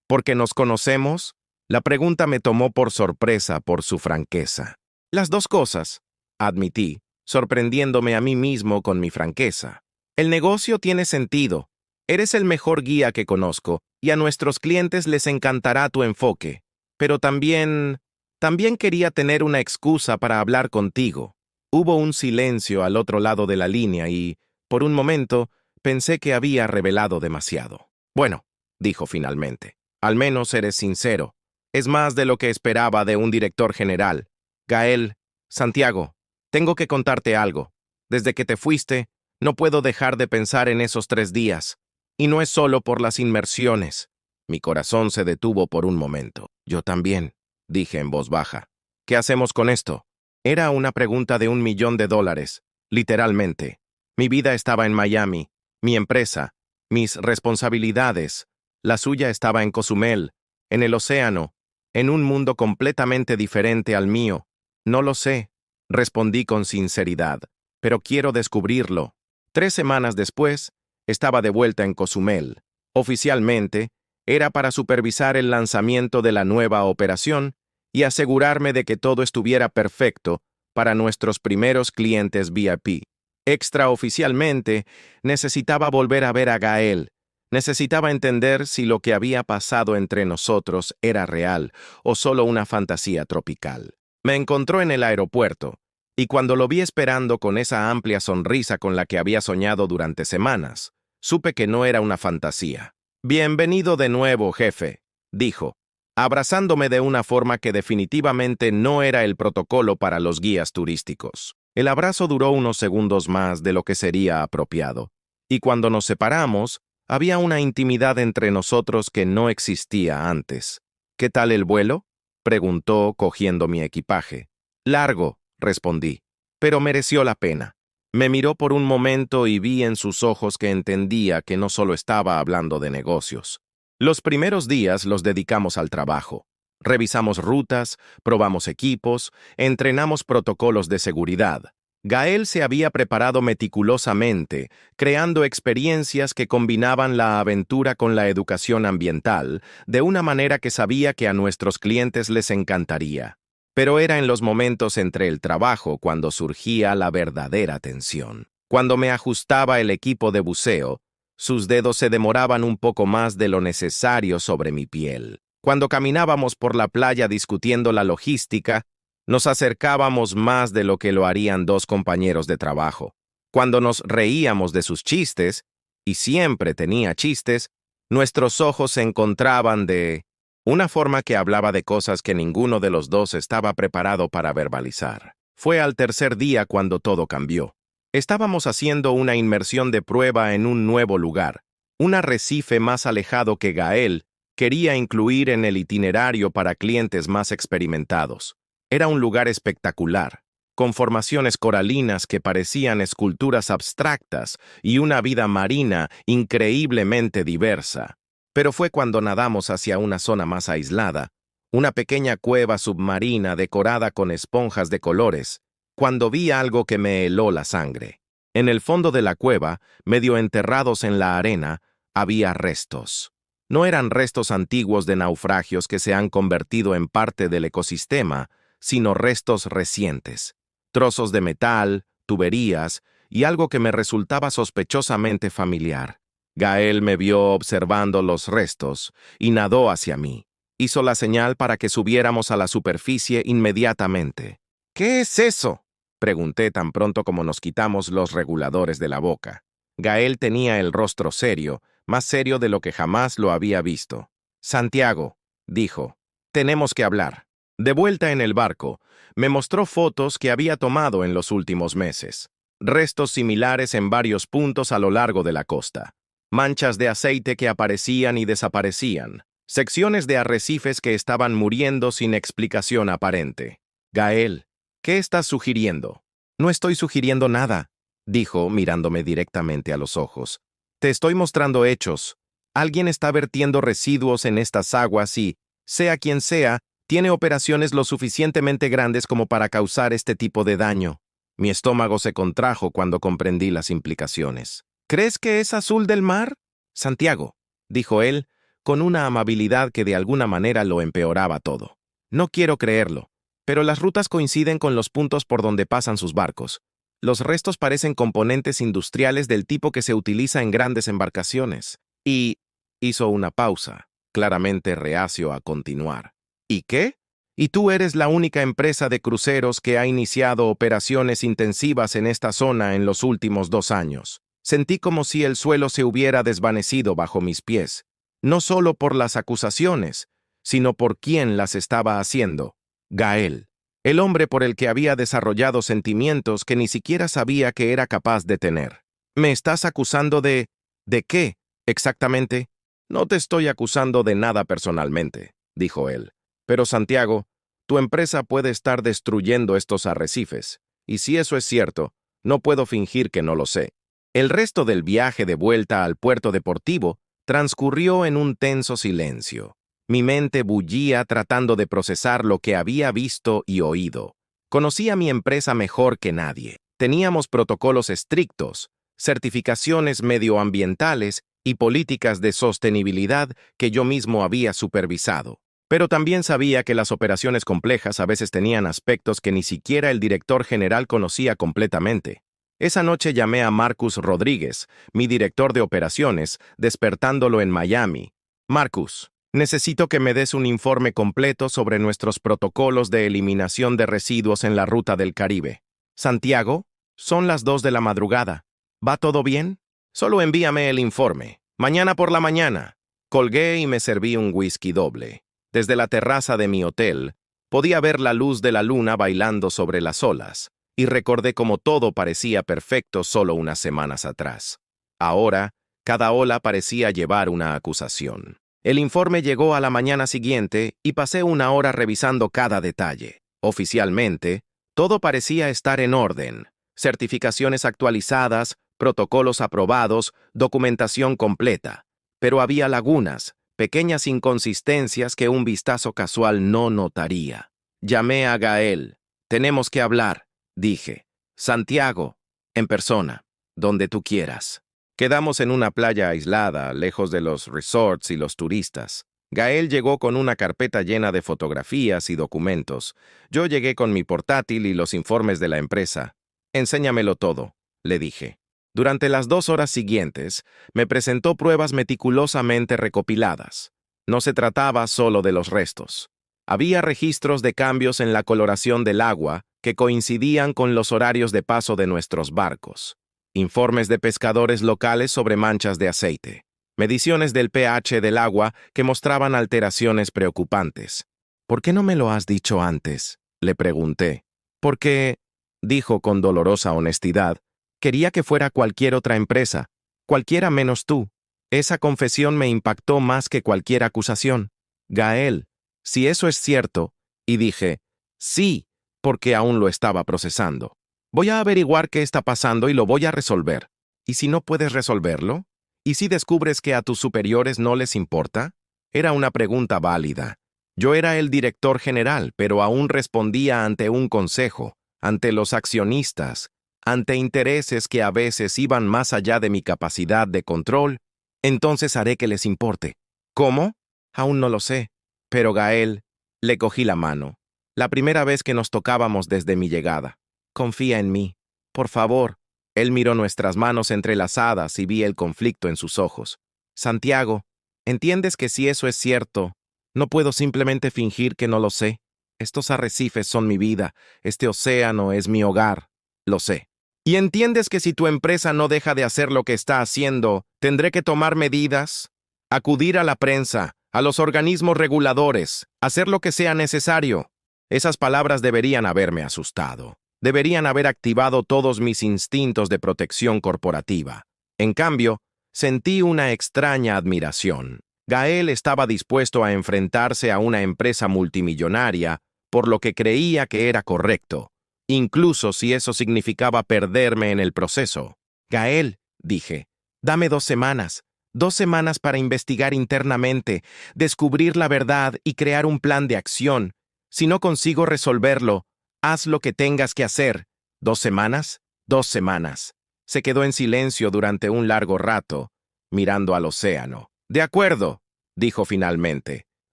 porque nos conocemos? La pregunta me tomó por sorpresa por su franqueza. Las dos cosas, admití, sorprendiéndome a mí mismo con mi franqueza. El negocio tiene sentido. Eres el mejor guía que conozco y a nuestros clientes les encantará tu enfoque. Pero también, También quería tener una excusa para hablar contigo. Hubo un silencio al otro lado de la línea y, por un momento, pensé que había revelado demasiado. Bueno, dijo finalmente, al menos eres sincero. Es más de lo que esperaba de un director general. Gael, Santiago, tengo que contarte algo. Desde que te fuiste, no puedo dejar de pensar en esos 3 días. Y no es solo por las inmersiones. Mi corazón se detuvo por un momento. Yo también, dije en voz baja. ¿Qué hacemos con esto? Era una pregunta de $1.000.000, literalmente. Mi vida estaba en Miami, mi empresa, mis responsabilidades. La suya estaba en Cozumel, en el océano, en un mundo completamente diferente al mío. No lo sé, respondí con sinceridad, pero quiero descubrirlo. 3 semanas después, estaba de vuelta en Cozumel. Oficialmente, era para supervisar el lanzamiento de la nueva operación y asegurarme de que todo estuviera perfecto para nuestros primeros clientes VIP. Extraoficialmente, necesitaba volver a ver a Gael. Necesitaba entender si lo que había pasado entre nosotros era real o solo una fantasía tropical. Me encontró en el aeropuerto, y cuando lo vi esperando con esa amplia sonrisa con la que había soñado durante semanas, supe que no era una fantasía. «Bienvenido de nuevo, jefe», dijo, abrazándome de una forma que definitivamente no era el protocolo para los guías turísticos. El abrazo duró unos segundos más de lo que sería apropiado, y cuando nos separamos, había una intimidad entre nosotros que no existía antes. «¿Qué tal el vuelo?», preguntó, cogiendo mi equipaje. «Largo», respondí, «pero mereció la pena». Me miró por un momento y vi en sus ojos que entendía que no solo estaba hablando de negocios. Los primeros días los dedicamos al trabajo. Revisamos rutas, probamos equipos, entrenamos protocolos de seguridad. Gael se había preparado meticulosamente, creando experiencias que combinaban la aventura con la educación ambiental, de una manera que sabía que a nuestros clientes les encantaría. Pero era en los momentos entre el trabajo cuando surgía la verdadera tensión. Cuando me ajustaba el equipo de buceo, sus dedos se demoraban un poco más de lo necesario sobre mi piel. Cuando caminábamos por la playa discutiendo la logística, nos acercábamos más de lo que lo harían dos compañeros de trabajo. Cuando nos reíamos de sus chistes, y siempre tenía chistes, nuestros ojos se encontraban de una forma que hablaba de cosas que ninguno de los dos estaba preparado para verbalizar. Fue al tercer día cuando todo cambió. Estábamos haciendo una inmersión de prueba en un nuevo lugar, un arrecife más alejado que Gael quería incluir en el itinerario para clientes más experimentados. Era un lugar espectacular, con formaciones coralinas que parecían esculturas abstractas y una vida marina increíblemente diversa. Pero fue cuando nadamos hacia una zona más aislada, una pequeña cueva submarina decorada con esponjas de colores, cuando vi algo que me heló la sangre. En el fondo de la cueva, medio enterrados en la arena, había restos. No eran restos antiguos de naufragios que se han convertido en parte del ecosistema, sino restos recientes. Trozos de metal, tuberías y algo que me resultaba sospechosamente familiar. Gael me vio observando los restos y nadó hacia mí. Hizo la señal para que subiéramos a la superficie inmediatamente. «¿Qué es eso?», pregunté tan pronto como nos quitamos los reguladores de la boca. Gael tenía el rostro serio, más serio de lo que jamás lo había visto. «Santiago», dijo, «tenemos que hablar». De vuelta en el barco, me mostró fotos que había tomado en los últimos meses. Restos similares en varios puntos a lo largo de la costa. Manchas de aceite que aparecían y desaparecían. Secciones de arrecifes que estaban muriendo sin explicación aparente. «Gael, ¿qué estás sugiriendo?». «No estoy sugiriendo nada», dijo, mirándome directamente a los ojos. «Te estoy mostrando hechos. Alguien está vertiendo residuos en estas aguas y, sea quien sea, tiene operaciones lo suficientemente grandes como para causar este tipo de daño». Mi estómago se contrajo cuando comprendí las implicaciones. «¿Crees que es azul del mar?». «Santiago», dijo él, con una amabilidad que de alguna manera lo empeoraba todo. «No quiero creerlo, pero las rutas coinciden con los puntos por donde pasan sus barcos. Los restos parecen componentes industriales del tipo que se utiliza en grandes embarcaciones». Y hizo una pausa, claramente reacio a continuar. «¿Y qué?». Y tú eres la única empresa de cruceros que ha iniciado operaciones intensivas en esta zona en los últimos 2 años. Sentí como si el suelo se hubiera desvanecido bajo mis pies, no solo por las acusaciones, sino por quién las estaba haciendo. Gael, el hombre por el que había desarrollado sentimientos que ni siquiera sabía que era capaz de tener. ¿Me estás acusando de... ¿De qué, exactamente? No te estoy acusando de nada personalmente, dijo él. Pero Santiago, tu empresa puede estar destruyendo estos arrecifes, y si eso es cierto, no puedo fingir que no lo sé. El resto del viaje de vuelta al puerto deportivo transcurrió en un tenso silencio. Mi mente bullía tratando de procesar lo que había visto y oído. Conocía mi empresa mejor que nadie. Teníamos protocolos estrictos, certificaciones medioambientales y políticas de sostenibilidad que yo mismo había supervisado. Pero también sabía que las operaciones complejas a veces tenían aspectos que ni siquiera el director general conocía completamente. Esa noche llamé a Marcus Rodríguez, mi director de operaciones, despertándolo en Miami. Marcus, necesito que me des un informe completo sobre nuestros protocolos de eliminación de residuos en la ruta del Caribe. Santiago, son las 2 de la madrugada. ¿Va todo bien? Solo envíame el informe. Mañana por la mañana. Colgué y me serví un whisky doble. Desde la terraza de mi hotel, podía ver la luz de la luna bailando sobre las olas, y recordé cómo todo parecía perfecto solo unas semanas atrás. Ahora, cada ola parecía llevar una acusación. El informe llegó a la mañana siguiente y pasé una hora revisando cada detalle. Oficialmente, todo parecía estar en orden. Certificaciones actualizadas, protocolos aprobados, documentación completa. Pero había lagunas, pequeñas inconsistencias que un vistazo casual no notaría. Llamé a Gael. Tenemos que hablar, dije. Santiago, en persona, donde tú quieras. Quedamos en una playa aislada, lejos de los resorts y los turistas. Gael llegó con una carpeta llena de fotografías y documentos. Yo llegué con mi portátil y los informes de la empresa. Enséñamelo todo, le dije. Durante las 2 horas siguientes, me presentó pruebas meticulosamente recopiladas. No se trataba solo de los restos. Había registros de cambios en la coloración del agua que coincidían con los horarios de paso de nuestros barcos. Informes de pescadores locales sobre manchas de aceite. Mediciones del pH del agua que mostraban alteraciones preocupantes. ¿Por qué no me lo has dicho antes?, le pregunté. Porque, dijo con dolorosa honestidad, quería que fuera cualquier otra empresa, cualquiera menos tú. Esa confesión me impactó más que cualquier acusación. Gael, si eso es cierto, y dije, sí, porque aún lo estaba procesando. Voy a averiguar qué está pasando y lo voy a resolver. ¿Y si no puedes resolverlo? ¿Y si descubres que a tus superiores no les importa? Era una pregunta válida. Yo era el director general, pero aún respondía ante un consejo, ante los accionistas, ante intereses que a veces iban más allá de mi capacidad de control. Entonces haré que les importe. ¿Cómo? Aún no lo sé. Pero Gael, le cogí la mano. La primera vez que nos tocábamos desde mi llegada. Confía en mí. Por favor. Él miró nuestras manos entrelazadas y vi el conflicto en sus ojos. Santiago, ¿entiendes que si eso es cierto, no puedo simplemente fingir que no lo sé? Estos arrecifes son mi vida, este océano es mi hogar, lo sé. ¿Y entiendes que si tu empresa no deja de hacer lo que está haciendo, tendré que tomar medidas? Acudir a la prensa, a los organismos reguladores, hacer lo que sea necesario. Esas palabras deberían haberme asustado. Deberían haber activado todos mis instintos de protección corporativa. En cambio, sentí una extraña admiración. Gael estaba dispuesto a enfrentarse a una empresa multimillonaria por lo que creía que era correcto, incluso si eso significaba perderme en el proceso. Gael, dije, dame 2 semanas. 2 semanas para investigar internamente, descubrir la verdad y crear un plan de acción. Si no consigo resolverlo, haz lo que tengas que hacer. 2 semanas, 2 semanas. Se quedó en silencio durante un largo rato, mirando al océano. De acuerdo, dijo finalmente.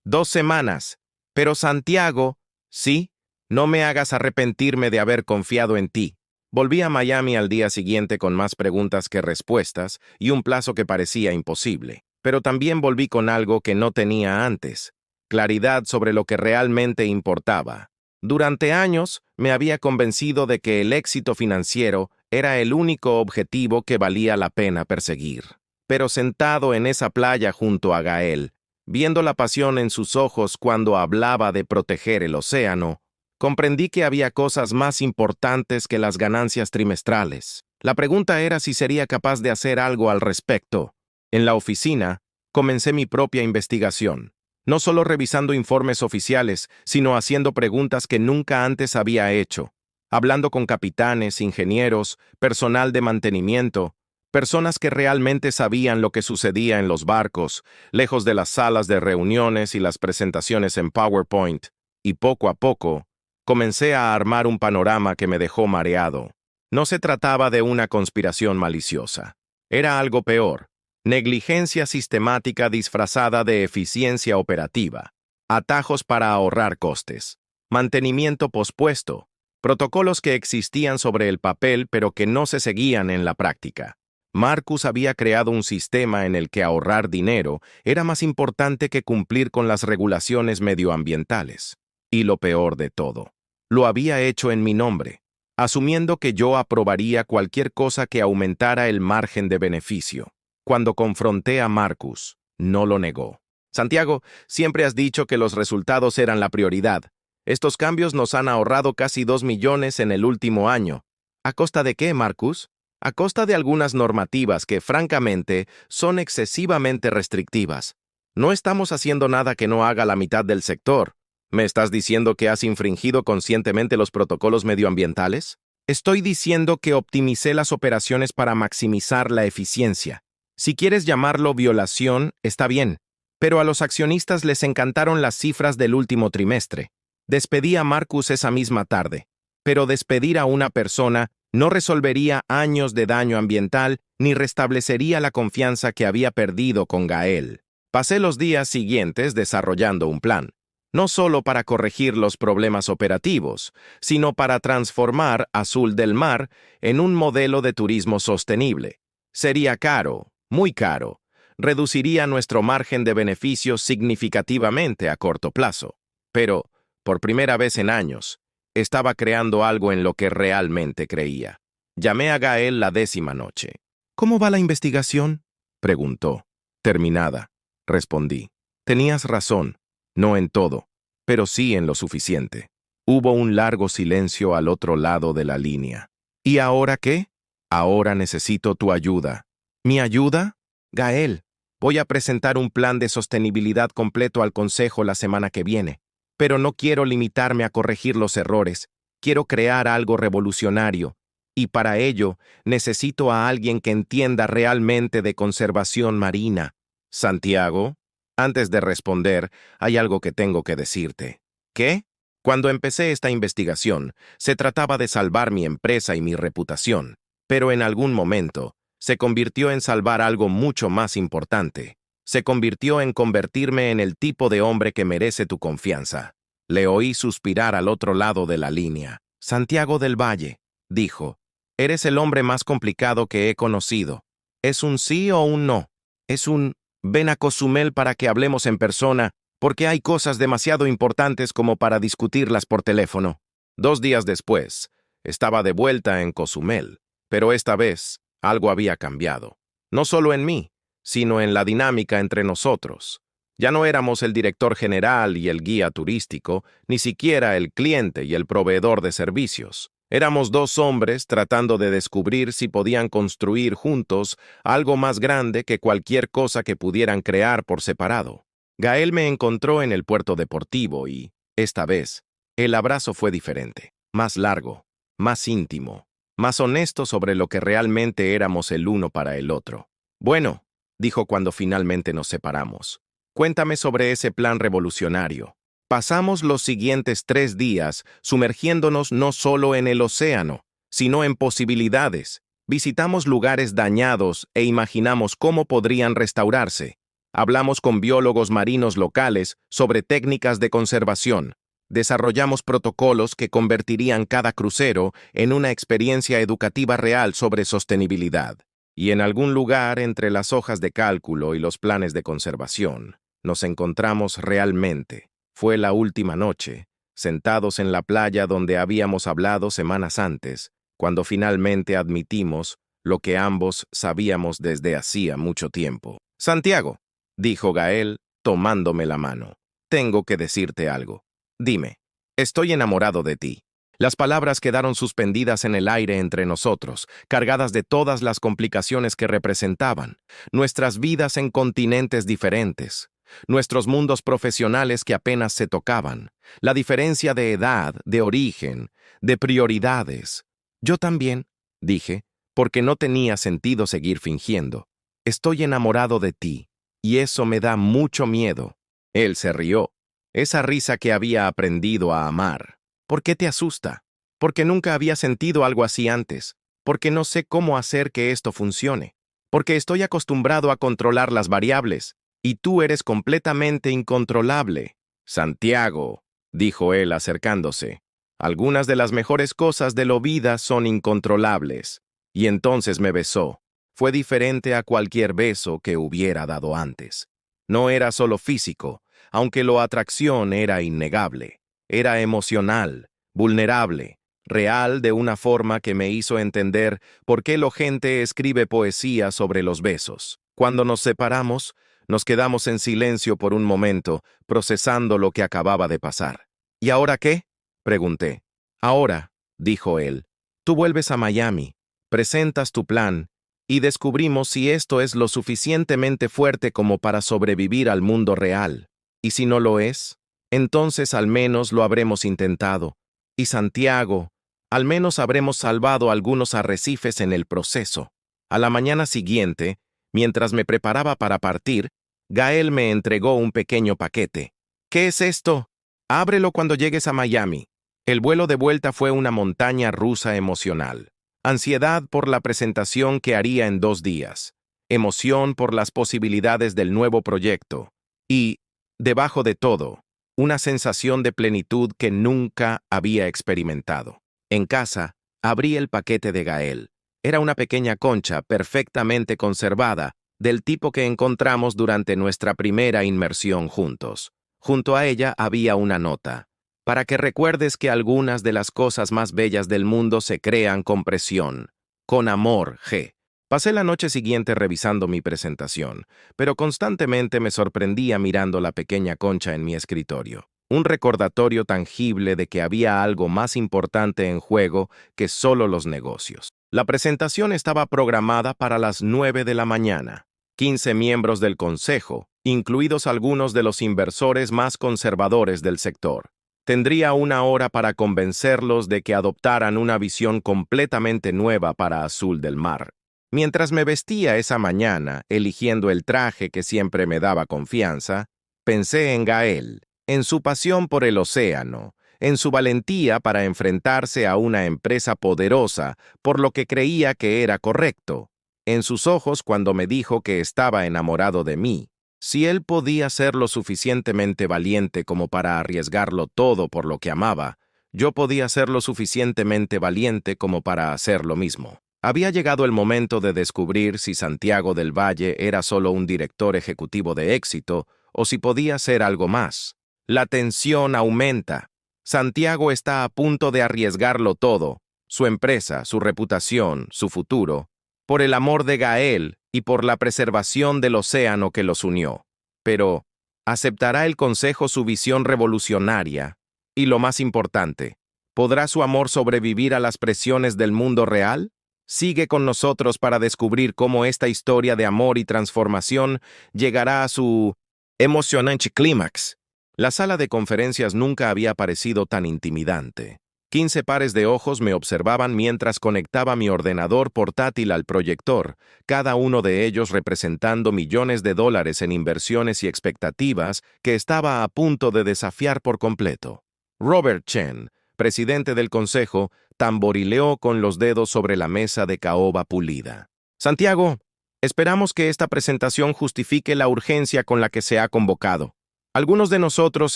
2 semanas. Pero Santiago, sí, no me hagas arrepentirme de haber confiado en ti. Volví a Miami al día siguiente con más preguntas que respuestas y un plazo que parecía imposible. Pero también volví con algo que no tenía antes. claridad sobre lo que realmente importaba. Durante años me había convencido de que el éxito financiero era el único objetivo que valía la pena perseguir. Pero sentado en esa playa junto a Gael, viendo la pasión en sus ojos cuando hablaba de proteger el océano, comprendí que había cosas más importantes que las ganancias trimestrales. La pregunta era si sería capaz de hacer algo al respecto. En la oficina, comencé mi propia investigación, no solo revisando informes oficiales, sino haciendo preguntas que nunca antes había hecho, hablando con capitanes, ingenieros, personal de mantenimiento, personas que realmente sabían lo que sucedía en los barcos, lejos de las salas de reuniones y las presentaciones en PowerPoint, y poco a poco, comencé a armar un panorama que me dejó mareado. No se trataba de una conspiración maliciosa. Era algo peor: negligencia sistemática disfrazada de eficiencia operativa, atajos para ahorrar costes, mantenimiento pospuesto, protocolos que existían sobre el papel pero que no se seguían en la práctica. Marcus había creado un sistema en el que ahorrar dinero era más importante que cumplir con las regulaciones medioambientales. Y lo peor de todo, lo había hecho en mi nombre, asumiendo que yo aprobaría cualquier cosa que aumentara el margen de beneficio. Cuando confronté a Marcus, no lo negó. Santiago, siempre has dicho que los resultados eran la prioridad. Estos cambios nos han ahorrado casi 2 millones en el último año. ¿A costa de qué, Marcus? A costa de algunas normativas que, francamente, son excesivamente restrictivas. No estamos haciendo nada que no haga la mitad del sector. ¿Me estás diciendo que has infringido conscientemente los protocolos medioambientales? Estoy diciendo que optimicé las operaciones para maximizar la eficiencia. Si quieres llamarlo violación, está bien, pero a los accionistas les encantaron las cifras del último trimestre. Despedí a Marcus esa misma tarde, pero despedir a una persona no resolvería años de daño ambiental ni restablecería la confianza que había perdido con Gael. Pasé los días siguientes desarrollando un plan, no solo para corregir los problemas operativos, sino para transformar Azul del Mar en un modelo de turismo sostenible. Sería caro, muy caro, reduciría nuestro margen de beneficios significativamente a corto plazo, pero, por primera vez en años, estaba creando algo en lo que realmente creía. Llamé a Gael la 10ª noche. ¿Cómo va la investigación?, preguntó. Terminada, respondí. Tenías razón, no en todo, pero sí en lo suficiente. Hubo un largo silencio al otro lado de la línea. ¿Y ahora qué? Ahora necesito tu ayuda. ¿Mi ayuda? Gael, voy a presentar un plan de sostenibilidad completo al Consejo la semana que viene. Pero no quiero limitarme a corregir los errores. Quiero crear algo revolucionario. Y para ello, necesito a alguien que entienda realmente de conservación marina. Santiago, antes de responder, hay algo que tengo que decirte. ¿Qué? Cuando empecé esta investigación, se trataba de salvar mi empresa y mi reputación. Pero en algún momento, se convirtió en salvar algo mucho más importante. Se convirtió en convertirme en el tipo de hombre que merece tu confianza. Le oí suspirar al otro lado de la línea. Santiago del Valle, dijo, eres el hombre más complicado que he conocido. ¿Es un sí o un no? Es un ven a Cozumel para que hablemos en persona, porque hay cosas demasiado importantes como para discutirlas por teléfono. 2 días después, estaba de vuelta en Cozumel, pero esta vez algo había cambiado. No solo en mí, sino en la dinámica entre nosotros. Ya no éramos el director general y el guía turístico, ni siquiera el cliente y el proveedor de servicios. Éramos 2 hombres tratando de descubrir si podían construir juntos algo más grande que cualquier cosa que pudieran crear por separado. Gael me encontró en el puerto deportivo y, esta vez, el abrazo fue diferente, más largo, más íntimo, más honesto sobre lo que realmente éramos el uno para el otro. Bueno, dijo cuando finalmente nos separamos. Cuéntame sobre ese plan revolucionario. Pasamos los siguientes 3 días sumergiéndonos no solo en el océano, sino en posibilidades. Visitamos lugares dañados e imaginamos cómo podrían restaurarse. Hablamos con biólogos marinos locales sobre técnicas de conservación. Desarrollamos protocolos que convertirían cada crucero en una experiencia educativa real sobre sostenibilidad. Y en algún lugar entre las hojas de cálculo y los planes de conservación, Nos encontramos realmente. Fue la última noche, sentados en la playa donde habíamos hablado semanas antes, cuando finalmente admitimos lo que ambos sabíamos desde hacía mucho tiempo. Santiago, dijo Gael, tomándome la mano. Tengo que decirte algo. Dime, estoy enamorado de ti. Las palabras quedaron suspendidas en el aire entre nosotros, cargadas de todas las complicaciones que representaban, nuestras vidas en continentes diferentes, nuestros mundos profesionales que apenas se tocaban, la diferencia de edad, de origen, de prioridades. Yo también, dije, porque no tenía sentido seguir fingiendo. Estoy enamorado de ti, y eso me da mucho miedo. Él se rió, esa risa que había aprendido a amar. ¿Por qué te asusta? Porque nunca había sentido algo así antes, porque no sé cómo hacer que esto funcione, porque estoy acostumbrado a controlar las variables, y tú eres completamente incontrolable. Santiago, dijo él acercándose, algunas de las mejores cosas de la vida son incontrolables. Y entonces me besó. Fue diferente a cualquier beso que hubiera dado antes. No era solo físico, aunque la atracción era innegable. Era emocional, vulnerable, real de una forma que me hizo entender por qué la gente escribe poesía sobre los besos. Cuando nos separamos, nos quedamos en silencio por un momento, procesando lo que acababa de pasar. ¿Y ahora qué? Pregunté. Ahora, dijo él, tú vuelves a Miami, presentas tu plan, y descubrimos si esto es lo suficientemente fuerte como para sobrevivir al mundo real. Y si no lo es, entonces al menos lo habremos intentado. Y Santiago, al menos habremos salvado algunos arrecifes en el proceso. A la mañana siguiente, mientras me preparaba para partir, Gael me entregó un pequeño paquete. ¿Qué es esto? Ábrelo cuando llegues a Miami. El vuelo de vuelta fue una montaña rusa emocional. Ansiedad por la presentación que haría en 2 días. Emoción por las posibilidades del nuevo proyecto. Y, debajo de todo, una sensación de plenitud que nunca había experimentado. En casa, abrí el paquete de Gael. Era una pequeña concha perfectamente conservada, del tipo que encontramos durante nuestra primera inmersión juntos. Junto a ella había una nota. Para que recuerdes que algunas de las cosas más bellas del mundo se crean con presión. Con amor, G. Pasé la noche siguiente revisando mi presentación, pero constantemente me sorprendía mirando la pequeña concha en mi escritorio. Un recordatorio tangible de que había algo más importante en juego que solo los negocios. La presentación estaba programada para las 9 de la mañana. 15 miembros del consejo, incluidos algunos de los inversores más conservadores del sector. Tendría 1 hora para convencerlos de que adoptaran una visión completamente nueva para Azul del Mar. Mientras me vestía esa mañana, eligiendo el traje que siempre me daba confianza, pensé en Gael, en su pasión por el océano, en su valentía para enfrentarse a una empresa poderosa por lo que creía que era correcto, en sus ojos cuando me dijo que estaba enamorado de mí. Si él podía ser lo suficientemente valiente como para arriesgarlo todo por lo que amaba, yo podía ser lo suficientemente valiente como para hacer lo mismo. Había llegado el momento de descubrir si Santiago del Valle era solo un director ejecutivo de éxito o si podía ser algo más. La tensión aumenta. Santiago está a punto de arriesgarlo todo, su empresa, su reputación, su futuro, por el amor de Gael y por la preservación del océano que los unió. Pero, ¿aceptará el consejo su visión revolucionaria? Y lo más importante, ¿podrá su amor sobrevivir a las presiones del mundo real? Sigue con nosotros para descubrir cómo esta historia de amor y transformación llegará a su emocionante clímax. La sala de conferencias nunca había parecido tan intimidante. 15 pares de ojos me observaban mientras conectaba mi ordenador portátil al proyector, cada uno de ellos representando millones de dólares en inversiones y expectativas que estaba a punto de desafiar por completo. Robert Chen, presidente del consejo, tamborileó con los dedos sobre la mesa de caoba pulida. Santiago, esperamos que esta presentación justifique la urgencia con la que se ha convocado. Algunos de nosotros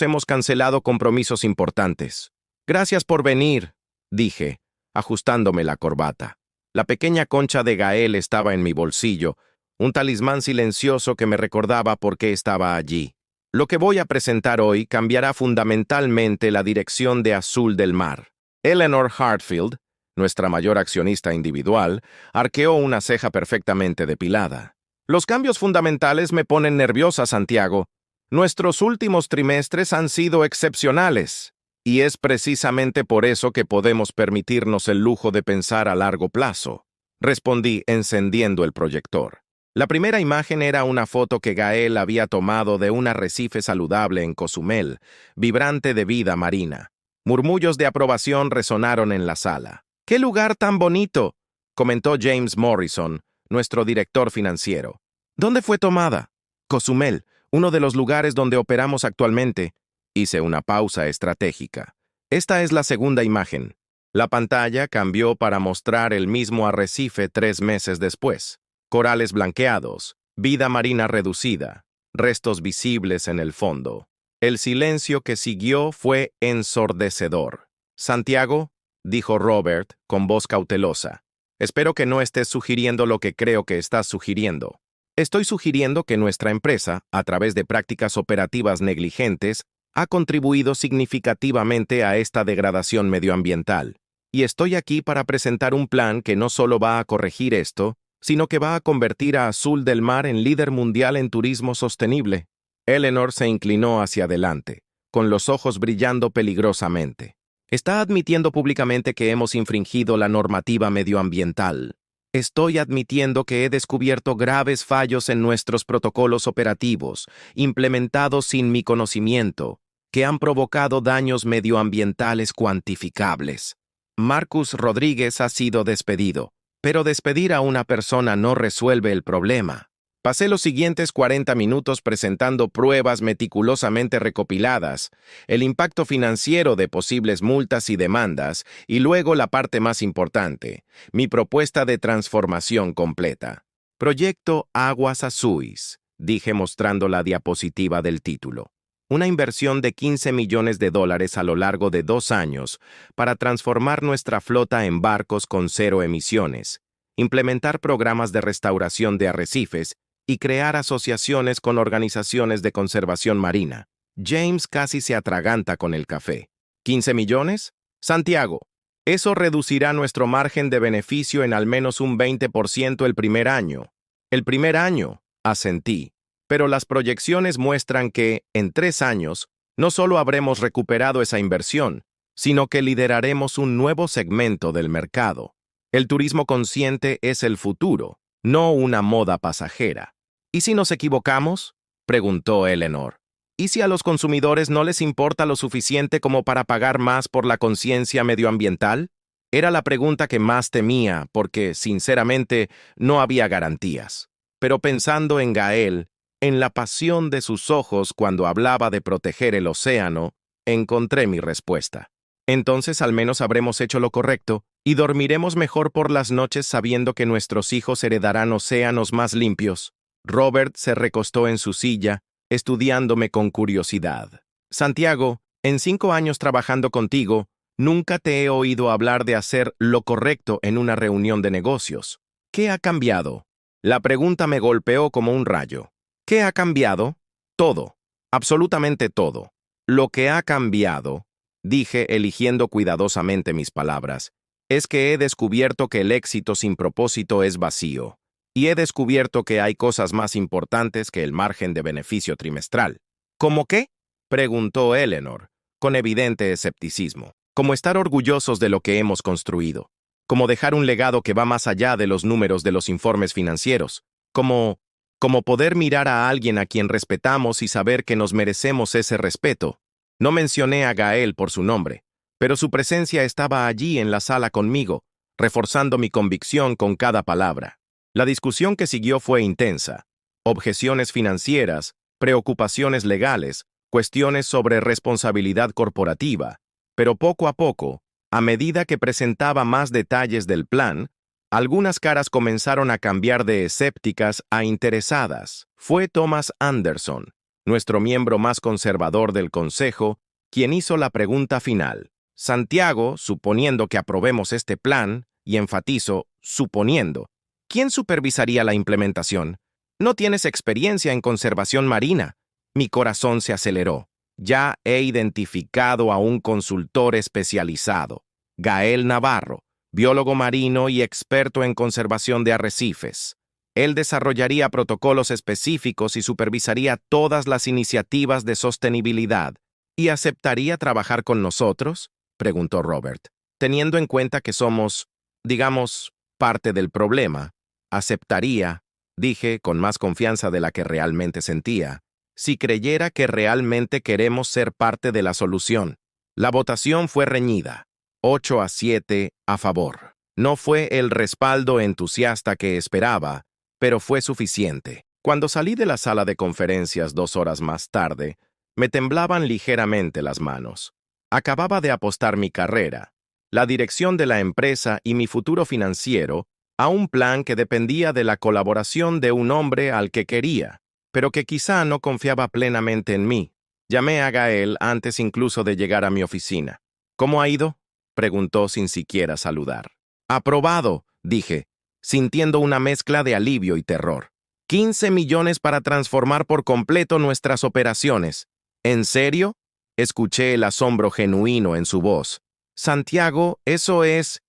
hemos cancelado compromisos importantes. Gracias por venir, dije, ajustándome la corbata. La pequeña concha de Gael estaba en mi bolsillo, un talismán silencioso que me recordaba por qué estaba allí. Lo que voy a presentar hoy cambiará fundamentalmente la dirección de Azul del Mar. Eleanor Hartfield, nuestra mayor accionista individual, arqueó una ceja perfectamente depilada. Los cambios fundamentales me ponen nerviosa, Santiago. Nuestros últimos trimestres han sido excepcionales, y es precisamente por eso que podemos permitirnos el lujo de pensar a largo plazo, respondí encendiendo el proyector. La primera imagen era una foto que Gael había tomado de un arrecife saludable en Cozumel, vibrante de vida marina. Murmullos de aprobación resonaron en la sala. ¡Qué lugar tan bonito!, comentó James Morrison, nuestro director financiero. ¿Dónde fue tomada? Cozumel, uno de los lugares donde operamos actualmente. Hice una pausa estratégica. Esta es la segunda imagen. La pantalla cambió para mostrar el mismo arrecife 3 meses después. Corales blanqueados, vida marina reducida, restos visibles en el fondo. El silencio que siguió fue ensordecedor. Santiago, dijo Robert con voz cautelosa, espero que no estés sugiriendo lo que creo que estás sugiriendo. Estoy sugiriendo que nuestra empresa, a través de prácticas operativas negligentes, ha contribuido significativamente a esta degradación medioambiental. Y estoy aquí para presentar un plan que no solo va a corregir esto, sino que va a convertir a Azul del Mar en líder mundial en turismo sostenible. Eleanor se inclinó hacia adelante, con los ojos brillando peligrosamente. Está admitiendo públicamente que hemos infringido la normativa medioambiental. Estoy admitiendo que he descubierto graves fallos en nuestros protocolos operativos, implementados sin mi conocimiento, que han provocado daños medioambientales cuantificables. Marcus Rodríguez ha sido despedido, pero despedir a una persona no resuelve el problema. Pasé los siguientes 40 minutos presentando pruebas meticulosamente recopiladas, el impacto financiero de posibles multas y demandas, y luego la parte más importante, mi propuesta de transformación completa. Proyecto Aguas Azuis, dije mostrando la diapositiva del título. Una inversión de $15 millones a lo largo de 2 años para transformar nuestra flota en barcos con 0 emisiones, implementar programas de restauración de arrecifes y crear asociaciones con organizaciones de conservación marina. James casi se atraganta con el café. ¿15 millones? Santiago, eso reducirá nuestro margen de beneficio en al menos un 20% el primer año. El primer año, asentí, pero las proyecciones muestran que, en 3 años, no solo habremos recuperado esa inversión, sino que lideraremos un nuevo segmento del mercado. El turismo consciente es el futuro, no una moda pasajera. ¿Y si nos equivocamos?, preguntó Eleanor. ¿Y si a los consumidores no les importa lo suficiente como para pagar más por la conciencia medioambiental? Era la pregunta que más temía porque, sinceramente, no había garantías. Pero pensando en Gael, en la pasión de sus ojos cuando hablaba de proteger el océano, encontré mi respuesta. Entonces al menos habremos hecho lo correcto y dormiremos mejor por las noches sabiendo que nuestros hijos heredarán océanos más limpios. Robert se recostó en su silla, estudiándome con curiosidad. Santiago, en 5 años trabajando contigo, nunca te he oído hablar de hacer lo correcto en una reunión de negocios. ¿Qué ha cambiado? La pregunta me golpeó como un rayo. ¿Qué ha cambiado? Todo, absolutamente todo. Lo que ha cambiado, dije eligiendo cuidadosamente mis palabras, es que he descubierto que el éxito sin propósito es vacío. Y he descubierto que hay cosas más importantes que el margen de beneficio trimestral. ¿Cómo qué?, preguntó Eleanor, con evidente escepticismo. Como estar orgullosos de lo que hemos construido. Como dejar un legado que va más allá de los números de los informes financieros. Como poder mirar a alguien a quien respetamos y saber que nos merecemos ese respeto. No mencioné a Gael por su nombre, pero su presencia estaba allí en la sala conmigo, reforzando mi convicción con cada palabra. La discusión que siguió fue intensa. Objeciones financieras, preocupaciones legales, cuestiones sobre responsabilidad corporativa. Pero poco a poco, a medida que presentaba más detalles del plan, algunas caras comenzaron a cambiar de escépticas a interesadas. Fue Thomas Anderson, nuestro miembro más conservador del Consejo, quien hizo la pregunta final. Santiago, suponiendo que aprobemos este plan, y enfatizo, suponiendo, ¿quién supervisaría la implementación? No tienes experiencia en conservación marina. Mi corazón se aceleró. Ya he identificado a un consultor especializado, Gael Navarro, biólogo marino y experto en conservación de arrecifes. Él desarrollaría protocolos específicos y supervisaría todas las iniciativas de sostenibilidad. ¿Y aceptaría trabajar con nosotros?, preguntó Robert. Teniendo en cuenta que somos, digamos, parte del problema, aceptaría, dije con más confianza de la que realmente sentía, si creyera que realmente queremos ser parte de la solución. La votación fue reñida, 8-7 a favor. No fue el respaldo entusiasta que esperaba, pero fue suficiente. Cuando salí de la sala de conferencias 2 horas más tarde, me temblaban ligeramente las manos. Acababa de apostar mi carrera, la dirección de la empresa y mi futuro financiero a un plan que dependía de la colaboración de un hombre al que quería, pero que quizá no confiaba plenamente en mí. Llamé a Gael antes incluso de llegar a mi oficina. ¿Cómo ha ido?, preguntó sin siquiera saludar. Aprobado, dije, sintiendo una mezcla de alivio y terror. 15 millones para transformar por completo nuestras operaciones. ¿En serio?, escuché el asombro genuino en su voz. Santiago, eso es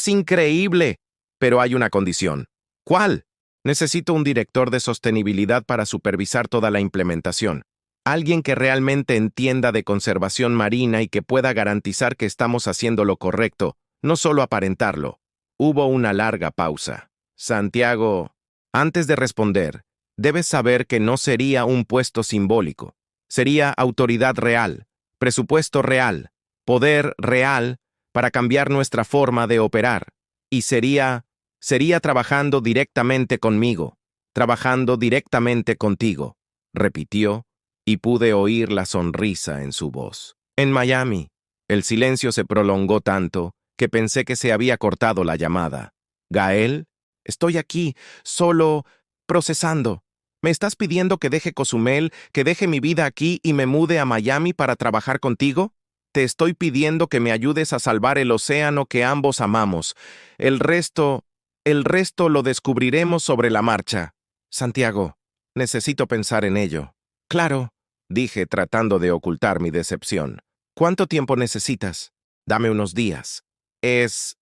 increíble, pero hay una condición. ¿Cuál? Necesito un director de sostenibilidad para supervisar toda la implementación. Alguien que realmente entienda de conservación marina y que pueda garantizar que estamos haciendo lo correcto, no solo aparentarlo. Hubo una larga pausa. Santiago, antes de responder, debes saber que no sería un puesto simbólico. Sería autoridad real, presupuesto real, poder real para cambiar nuestra forma de operar. Y sería trabajando directamente conmigo, trabajando directamente contigo, repitió, y pude oír la sonrisa en su voz. En Miami, el silencio se prolongó tanto que pensé que se había cortado la llamada. Gael, estoy aquí, solo procesando. ¿Me estás pidiendo que deje Cozumel, que deje mi vida aquí y me mude a Miami para trabajar contigo? Te estoy pidiendo que me ayudes a salvar el océano que ambos amamos. El resto lo descubriremos sobre la marcha. Santiago, necesito pensar en ello. Claro, dije tratando de ocultar mi decepción. ¿Cuánto tiempo necesitas? Dame unos días. Es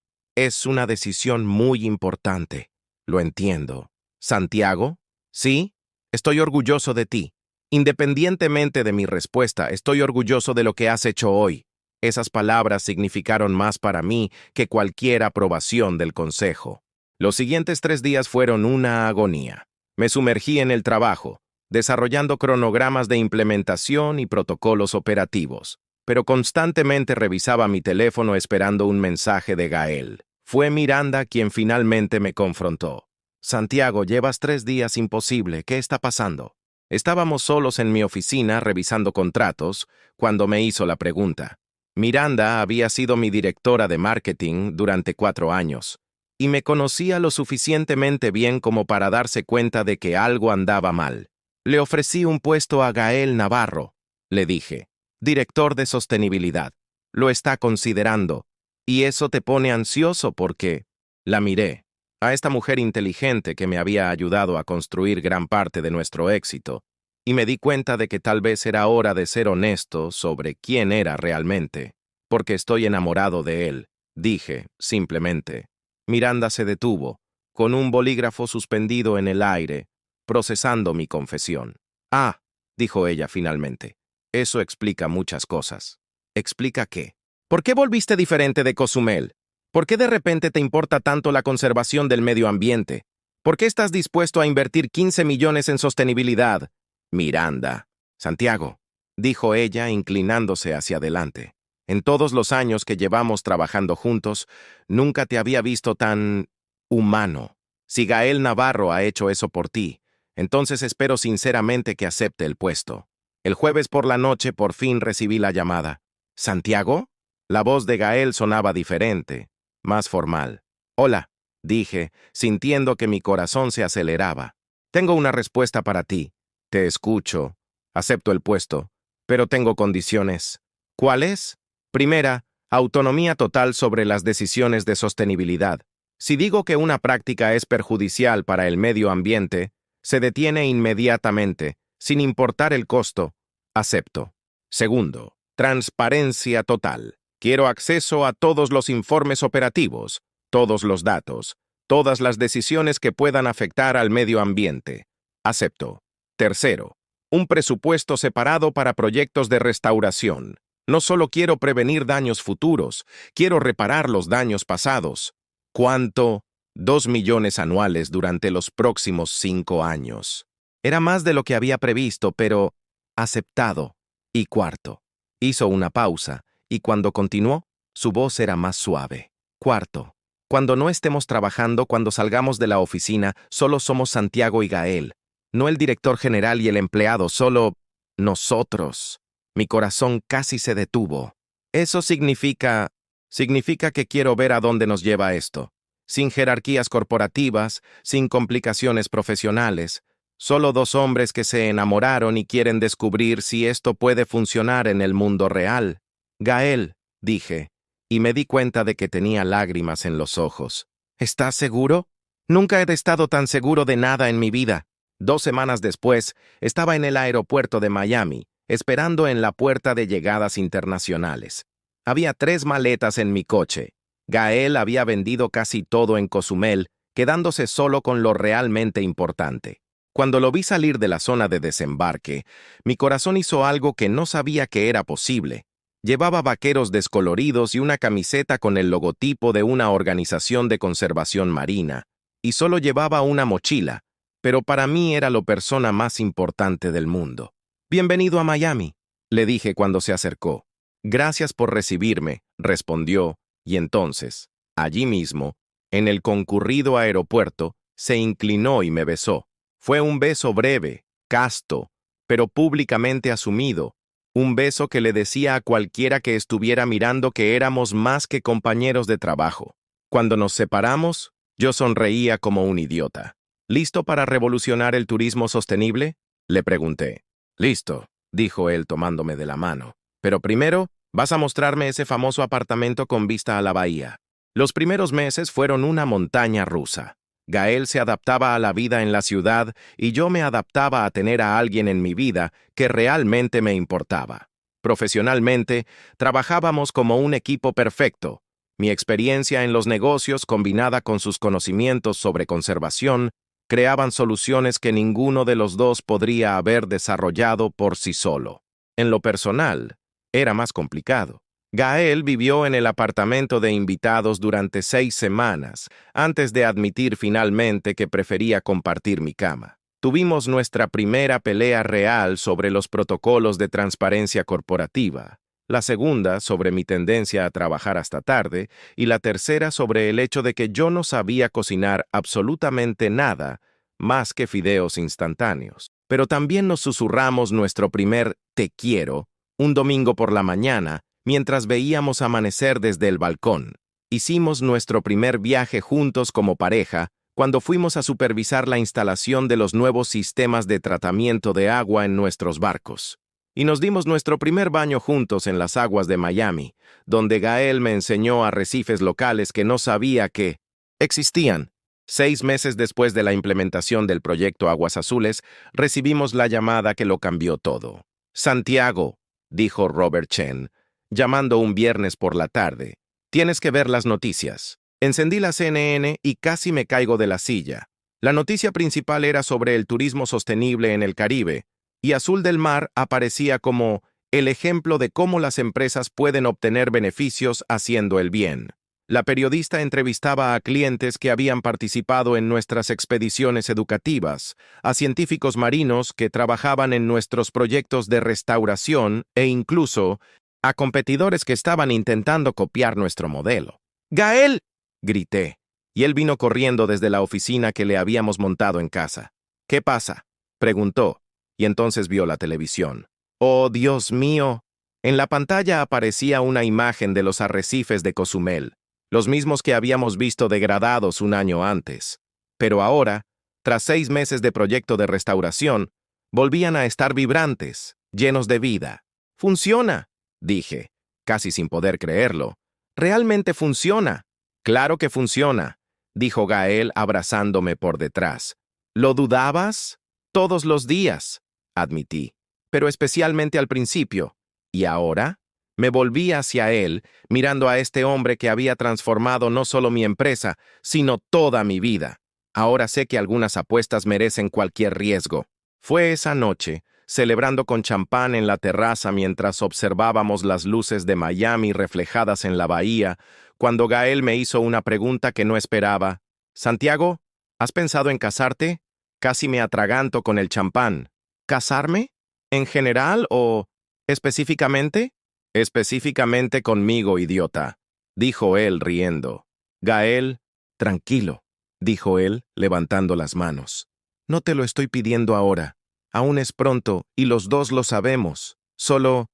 una decisión muy importante. Lo entiendo. ¿Santiago? ¿Sí? Estoy orgulloso de ti. Independientemente de mi respuesta, estoy orgulloso de lo que has hecho hoy. Esas palabras significaron más para mí que cualquier aprobación del consejo. Los siguientes 3 días fueron una agonía. Me sumergí en el trabajo, desarrollando cronogramas de implementación y protocolos operativos, pero constantemente revisaba mi teléfono esperando un mensaje de Gael. Fue Miranda quien finalmente me confrontó. Santiago, llevas 3 días imposible. ¿Qué está pasando? Estábamos solos en mi oficina revisando contratos cuando me hizo la pregunta. Miranda había sido mi directora de marketing durante 4 años y me conocía lo suficientemente bien como para darse cuenta de que algo andaba mal. Le ofrecí un puesto a Gael Navarro, le dije, director de sostenibilidad. Lo está considerando, y eso te pone ansioso porque... La miré, a esta mujer inteligente que me había ayudado a construir gran parte de nuestro éxito, y me di cuenta de que tal vez era hora de ser honesto sobre quién era realmente, porque estoy enamorado de él, dije, simplemente. Miranda se detuvo, con un bolígrafo suspendido en el aire, procesando mi confesión. Ah, dijo ella finalmente, eso explica muchas cosas. ¿Explica qué? ¿Por qué volviste diferente de Cozumel? ¿Por qué de repente te importa tanto la conservación del medio ambiente? ¿Por qué estás dispuesto a invertir 15 millones en sostenibilidad? Miranda. Santiago, dijo ella inclinándose hacia adelante. En todos los años que llevamos trabajando juntos, nunca te había visto tan humano. Si Gael Navarro ha hecho eso por ti, entonces espero sinceramente que acepte el puesto. El jueves por la noche por fin recibí la llamada. ¿Santiago? La voz de Gael sonaba diferente, más formal. Hola, dije, sintiendo que mi corazón se aceleraba. Tengo una respuesta para ti. Te escucho. Acepto el puesto, pero tengo condiciones. ¿Cuáles? Primera, autonomía total sobre las decisiones de sostenibilidad. Si digo que una práctica es perjudicial para el medio ambiente, se detiene inmediatamente, Sin importar el costo, acepto. Segundo, transparencia total. Quiero acceso a todos los informes operativos, todos los datos, todas las decisiones que puedan afectar al medio ambiente. Acepto. Tercero, un presupuesto separado para proyectos de restauración. No solo quiero prevenir daños futuros, quiero reparar los daños pasados. ¿Cuánto? 2 millones anuales durante los próximos 5 años. Era más de lo que había previsto, pero aceptado. Y cuarto, hizo una pausa, y cuando continuó, su voz era más suave. Cuarto, cuando no estemos trabajando, cuando salgamos de la oficina, solo somos Santiago y Gael. No el director general y el empleado, solo nosotros. Mi corazón casi se detuvo. Eso significa que quiero ver a dónde nos lleva esto. Sin jerarquías corporativas, sin complicaciones profesionales. Solo dos hombres que se enamoraron y quieren descubrir si esto puede funcionar en el mundo real. Gael, dije, y me di cuenta de que tenía lágrimas en los ojos. ¿Estás seguro? Nunca he estado tan seguro de nada en mi vida. 2 semanas después, estaba en el aeropuerto de Miami, esperando en la puerta de llegadas internacionales. Había 3 maletas en mi coche. Gael había vendido casi todo en Cozumel, quedándose solo con lo realmente importante. Cuando lo vi salir de la zona de desembarque, mi corazón hizo algo que no sabía que era posible. Llevaba vaqueros descoloridos y una camiseta con el logotipo de una organización de conservación marina, y solo llevaba una mochila, pero para mí era la persona más importante del mundo. «Bienvenido a Miami», le dije cuando se acercó. «Gracias por recibirme», respondió, y entonces, allí mismo, en el concurrido aeropuerto, se inclinó y me besó. Fue un beso breve, casto, pero públicamente asumido, un beso que le decía a cualquiera que estuviera mirando que éramos más que compañeros de trabajo. Cuando nos separamos, yo sonreía como un idiota. «¿Listo para revolucionar el turismo sostenible?», le pregunté. «Listo», dijo él tomándome de la mano. «Pero primero, vas a mostrarme ese famoso apartamento con vista a la bahía». Los primeros meses fueron una montaña rusa. Gael se adaptaba a la vida en la ciudad y yo me adaptaba a tener a alguien en mi vida que realmente me importaba. Profesionalmente, trabajábamos como un equipo perfecto. Mi experiencia en los negocios, combinada con sus conocimientos sobre conservación, creaban soluciones que ninguno de los dos podría haber desarrollado por sí solo. En lo personal, era más complicado. Gael vivió en el apartamento de invitados durante 6 semanas, antes de admitir finalmente que prefería compartir mi cama. Tuvimos nuestra primera pelea real sobre los protocolos de transparencia corporativa, la segunda sobre mi tendencia a trabajar hasta tarde, y la tercera sobre el hecho de que yo no sabía cocinar absolutamente nada más que fideos instantáneos. Pero también nos susurramos nuestro primer «te quiero» un domingo por la mañana, mientras veíamos amanecer desde el balcón. Hicimos nuestro primer viaje juntos como pareja cuando fuimos a supervisar la instalación de los nuevos sistemas de tratamiento de agua en nuestros barcos. Y nos dimos nuestro primer baño juntos en las aguas de Miami, donde Gael me enseñó arrecifes locales que no sabía que existían. 6 meses después de la implementación del proyecto Aguas Azules, recibimos la llamada que lo cambió todo. «Santiago», dijo Robert Chen, llamando un viernes por la tarde, «tienes que ver las noticias». Encendí la CNN y casi me caigo de la silla. La noticia principal era sobre el turismo sostenible en el Caribe, y Azul del Mar aparecía como el ejemplo de cómo las empresas pueden obtener beneficios haciendo el bien. La periodista entrevistaba a clientes que habían participado en nuestras expediciones educativas, a científicos marinos que trabajaban en nuestros proyectos de restauración e incluso a competidores que estaban intentando copiar nuestro modelo. «¡Gael!», grité, y él vino corriendo desde la oficina que le habíamos montado en casa. «¿Qué pasa?», preguntó, y entonces vio la televisión. ¡Oh, Dios mío! En la pantalla aparecía una imagen de los arrecifes de Cozumel, los mismos que habíamos visto degradados un año antes. Pero ahora, tras 6 meses de proyecto de restauración, volvían a estar vibrantes, llenos de vida. «¡Funciona!», dije, casi sin poder creerlo. «¡Realmente funciona!». «Claro que funciona», dijo Gael abrazándome por detrás. «¿Lo dudabas? Todos los días». admití, pero especialmente al principio. ¿Y ahora? Me volví hacia él, mirando a este hombre que había transformado no solo mi empresa, sino toda mi vida. Ahora sé que algunas apuestas merecen cualquier riesgo. Fue esa noche, celebrando con champán en la terraza mientras observábamos las luces de Miami reflejadas en la bahía, cuando Gael me hizo una pregunta que no esperaba. «Santiago, ¿has pensado en casarte?» Casi me atraganto con el champán. ¿Casarme? ¿En general o específicamente? Específicamente conmigo, idiota, dijo él riendo. Gael, tranquilo, dijo él, levantando las manos. No te lo estoy pidiendo ahora. Aún es pronto y los dos lo sabemos. Solo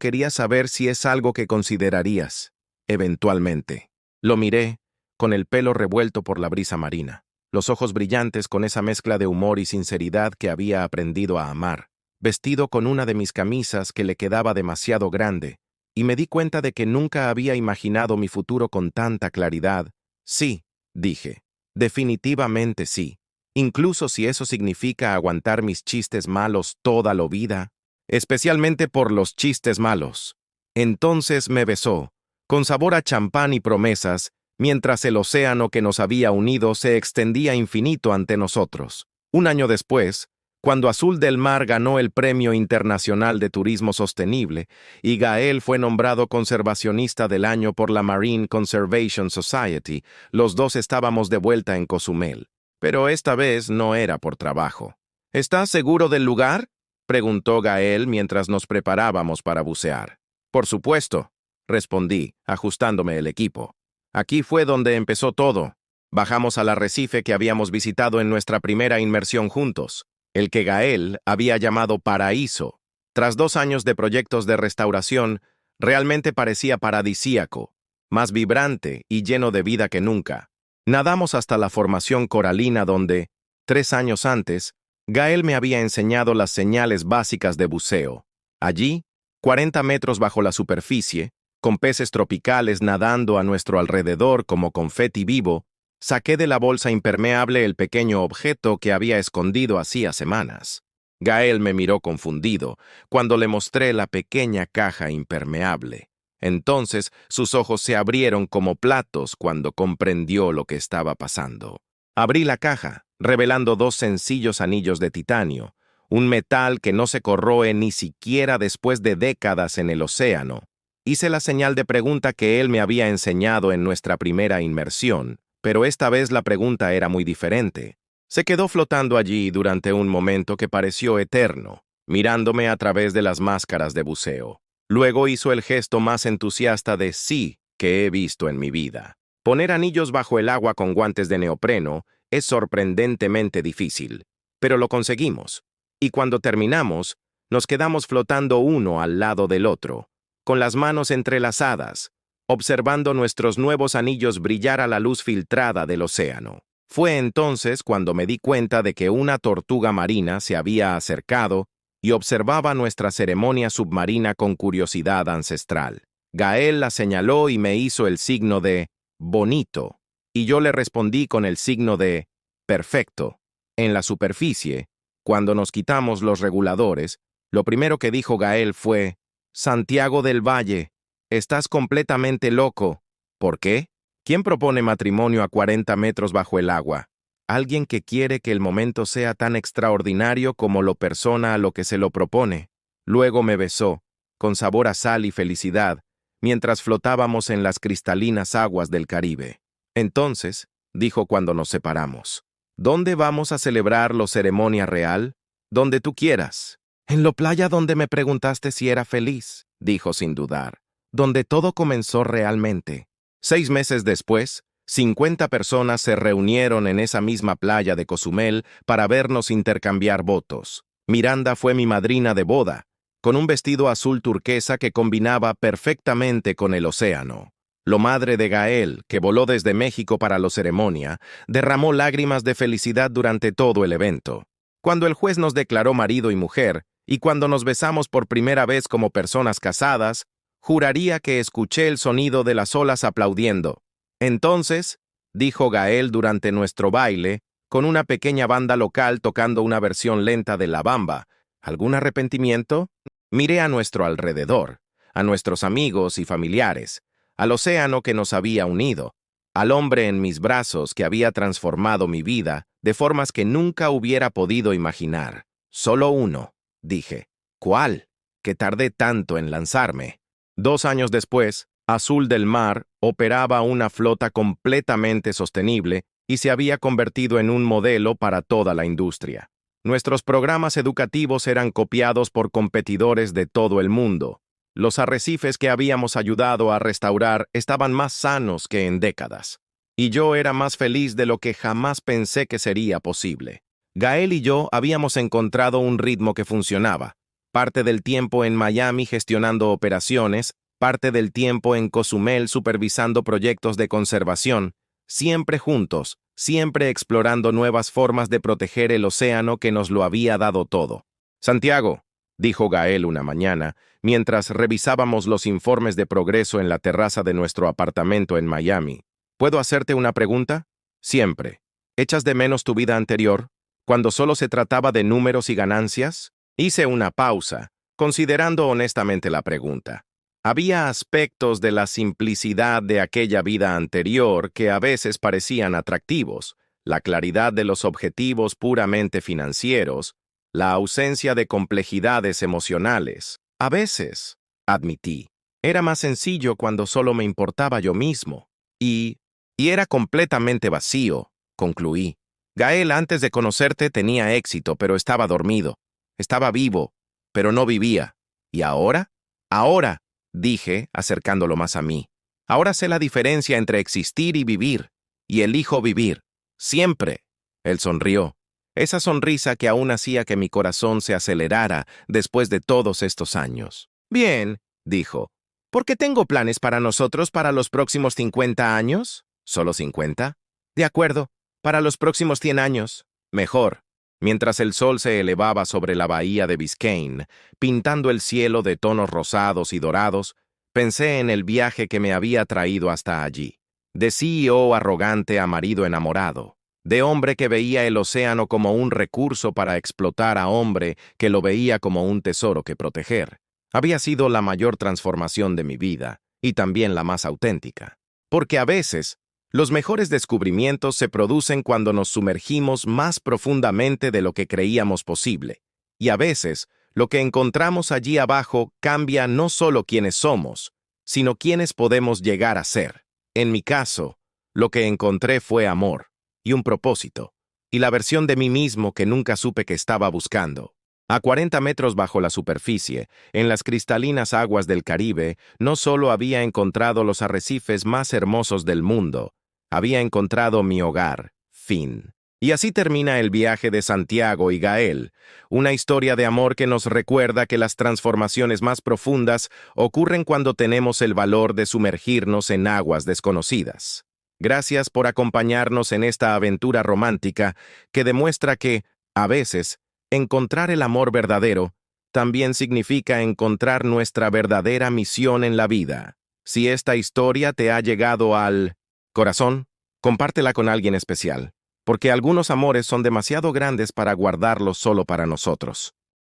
quería saber si es algo que considerarías, eventualmente. Lo miré, con el pelo revuelto por la brisa marina, los ojos brillantes con esa mezcla de humor y sinceridad que había aprendido a amar, vestido con una de mis camisas que le quedaba demasiado grande, y me di cuenta de que nunca había imaginado mi futuro con tanta claridad. Sí, dije, definitivamente sí. Incluso si eso significa aguantar mis chistes malos toda la vida, especialmente por los chistes malos. Entonces me besó, con sabor a champán y promesas, mientras el océano que nos había unido se extendía infinito ante nosotros. Un año después, cuando Azul del Mar ganó el Premio Internacional de Turismo Sostenible y Gael fue nombrado Conservacionista del Año por la Marine Conservation Society, los dos estábamos de vuelta en Cozumel. Pero esta vez no era por trabajo. ¿Estás seguro del lugar?, preguntó Gael mientras nos preparábamos para bucear. Por supuesto, respondí, ajustándome el equipo. Aquí fue donde empezó todo. Bajamos al arrecife que habíamos visitado en nuestra primera inmersión juntos, el que Gael había llamado Paraíso. Tras 2 años de proyectos de restauración, realmente parecía paradisíaco, más vibrante y lleno de vida que nunca. Nadamos hasta la formación coralina donde, 3 años antes, Gael me había enseñado las señales básicas de buceo. Allí, 40 metros bajo la superficie, con peces tropicales nadando a nuestro alrededor como confeti vivo, saqué de la bolsa impermeable el pequeño objeto que había escondido hacía semanas. Gael me miró confundido cuando le mostré la pequeña caja impermeable. Entonces sus ojos se abrieron como platos cuando comprendió lo que estaba pasando. Abrí la caja, revelando 2 sencillos anillos de titanio, un metal que no se corroe ni siquiera después de décadas en el océano. Hice la señal de pregunta que él me había enseñado en nuestra primera inmersión, pero esta vez la pregunta era muy diferente. Se quedó flotando allí durante un momento que pareció eterno, mirándome a través de las máscaras de buceo. Luego hizo el gesto más entusiasta de sí que he visto en mi vida. Poner anillos bajo el agua con guantes de neopreno es sorprendentemente difícil, pero lo conseguimos. Y cuando terminamos, nos quedamos flotando uno al lado del otro, con las manos entrelazadas, observando nuestros nuevos anillos brillar a la luz filtrada del océano. Fue entonces cuando me di cuenta de que una tortuga marina se había acercado y observaba nuestra ceremonia submarina con curiosidad ancestral. Gael la señaló y me hizo el signo de bonito, y yo le respondí con el signo de perfecto. En la superficie, cuando nos quitamos los reguladores, lo primero que dijo Gael fue: Santiago del Valle, estás completamente loco. ¿Por qué? ¿Quién propone matrimonio a 40 metros bajo el agua? Alguien que quiere que el momento sea tan extraordinario como lo persona a lo que se lo propone. Luego me besó, con sabor a sal y felicidad, mientras flotábamos en las cristalinas aguas del Caribe. Entonces, dijo cuando nos separamos, ¿dónde vamos a celebrar la ceremonia real? Donde tú quieras. En la playa donde me preguntaste si era feliz, dijo sin dudar, donde todo comenzó realmente. 6 meses después, 50 personas se reunieron en esa misma playa de Cozumel para vernos intercambiar votos. Miranda fue mi madrina de boda, con un vestido azul turquesa que combinaba perfectamente con el océano. La madre de Gael, que voló desde México para la ceremonia, derramó lágrimas de felicidad durante todo el evento. Cuando el juez nos declaró marido y mujer, y cuando nos besamos por primera vez como personas casadas, juraría que escuché el sonido de las olas aplaudiendo. Entonces, dijo Gael durante nuestro baile, con una pequeña banda local tocando una versión lenta de La Bamba, ¿Algún arrepentimiento? Miré a nuestro alrededor, a nuestros amigos y familiares, al océano que nos había unido, al hombre en mis brazos que había transformado mi vida de formas que nunca hubiera podido imaginar. Solo uno, dije. ¿Cuál? Que tardé tanto en lanzarme. 2 años después, Azul del Mar operaba una flota completamente sostenible y se había convertido en un modelo para toda la industria. Nuestros programas educativos eran copiados por competidores de todo el mundo. Los arrecifes que habíamos ayudado a restaurar estaban más sanos que en décadas. Y yo era más feliz de lo que jamás pensé que sería posible. Gael y yo habíamos encontrado un ritmo que funcionaba. Parte del tiempo en Miami gestionando operaciones, parte del tiempo en Cozumel supervisando proyectos de conservación, siempre juntos, siempre explorando nuevas formas de proteger el océano que nos lo había dado todo. Santiago, dijo Gael una mañana, mientras revisábamos los informes de progreso en la terraza de nuestro apartamento en Miami. ¿Puedo hacerte una pregunta? Siempre. ¿Echas de menos tu vida anterior, cuando solo se trataba de números y ganancias? Hice una pausa, considerando honestamente la pregunta. Había aspectos de la simplicidad de aquella vida anterior que a veces parecían atractivos, la claridad de los objetivos puramente financieros, la ausencia de complejidades emocionales. A veces, admití, era más sencillo cuando solo me importaba yo mismo. Y era completamente vacío, concluí. Gael, antes de conocerte tenía éxito, pero estaba dormido. Estaba vivo, pero no vivía. ¿Y ahora? Ahora, dije, acercándolo más a mí. Ahora sé la diferencia entre existir y vivir, y elijo vivir. Siempre. Él sonrió. Esa sonrisa que aún hacía que mi corazón se acelerara después de todos estos años. Bien, dijo. ¿Por qué tengo planes para nosotros para los próximos 50 años? ¿Solo 50? De acuerdo. Para los próximos 100 años. Mejor. Mientras el sol se elevaba sobre la bahía de Biscayne, pintando el cielo de tonos rosados y dorados, pensé en el viaje que me había traído hasta allí. De CEO arrogante a marido enamorado. De hombre que veía el océano como un recurso para explotar a hombre que lo veía como un tesoro que proteger. Había sido la mayor transformación de mi vida, y también la más auténtica. Porque a veces, los mejores descubrimientos se producen cuando nos sumergimos más profundamente de lo que creíamos posible. Y a veces, lo que encontramos allí abajo cambia no solo quiénes somos, sino quiénes podemos llegar a ser. En mi caso, lo que encontré fue amor, y un propósito, y la versión de mí mismo que nunca supe que estaba buscando. A 40 metros bajo la superficie, en las cristalinas aguas del Caribe, no solo había encontrado los arrecifes más hermosos del mundo, había encontrado mi hogar, fin. Y así termina el viaje de Santiago y Gael, una historia de amor que nos recuerda que las transformaciones más profundas ocurren cuando tenemos el valor de sumergirnos en aguas desconocidas. Gracias por acompañarnos en esta aventura romántica que demuestra que, a veces, encontrar el amor verdadero también significa encontrar nuestra verdadera misión en la vida. Si esta historia te ha llegado al corazón, compártela con alguien especial, porque algunos amores son demasiado grandes para guardarlos solo para nosotros.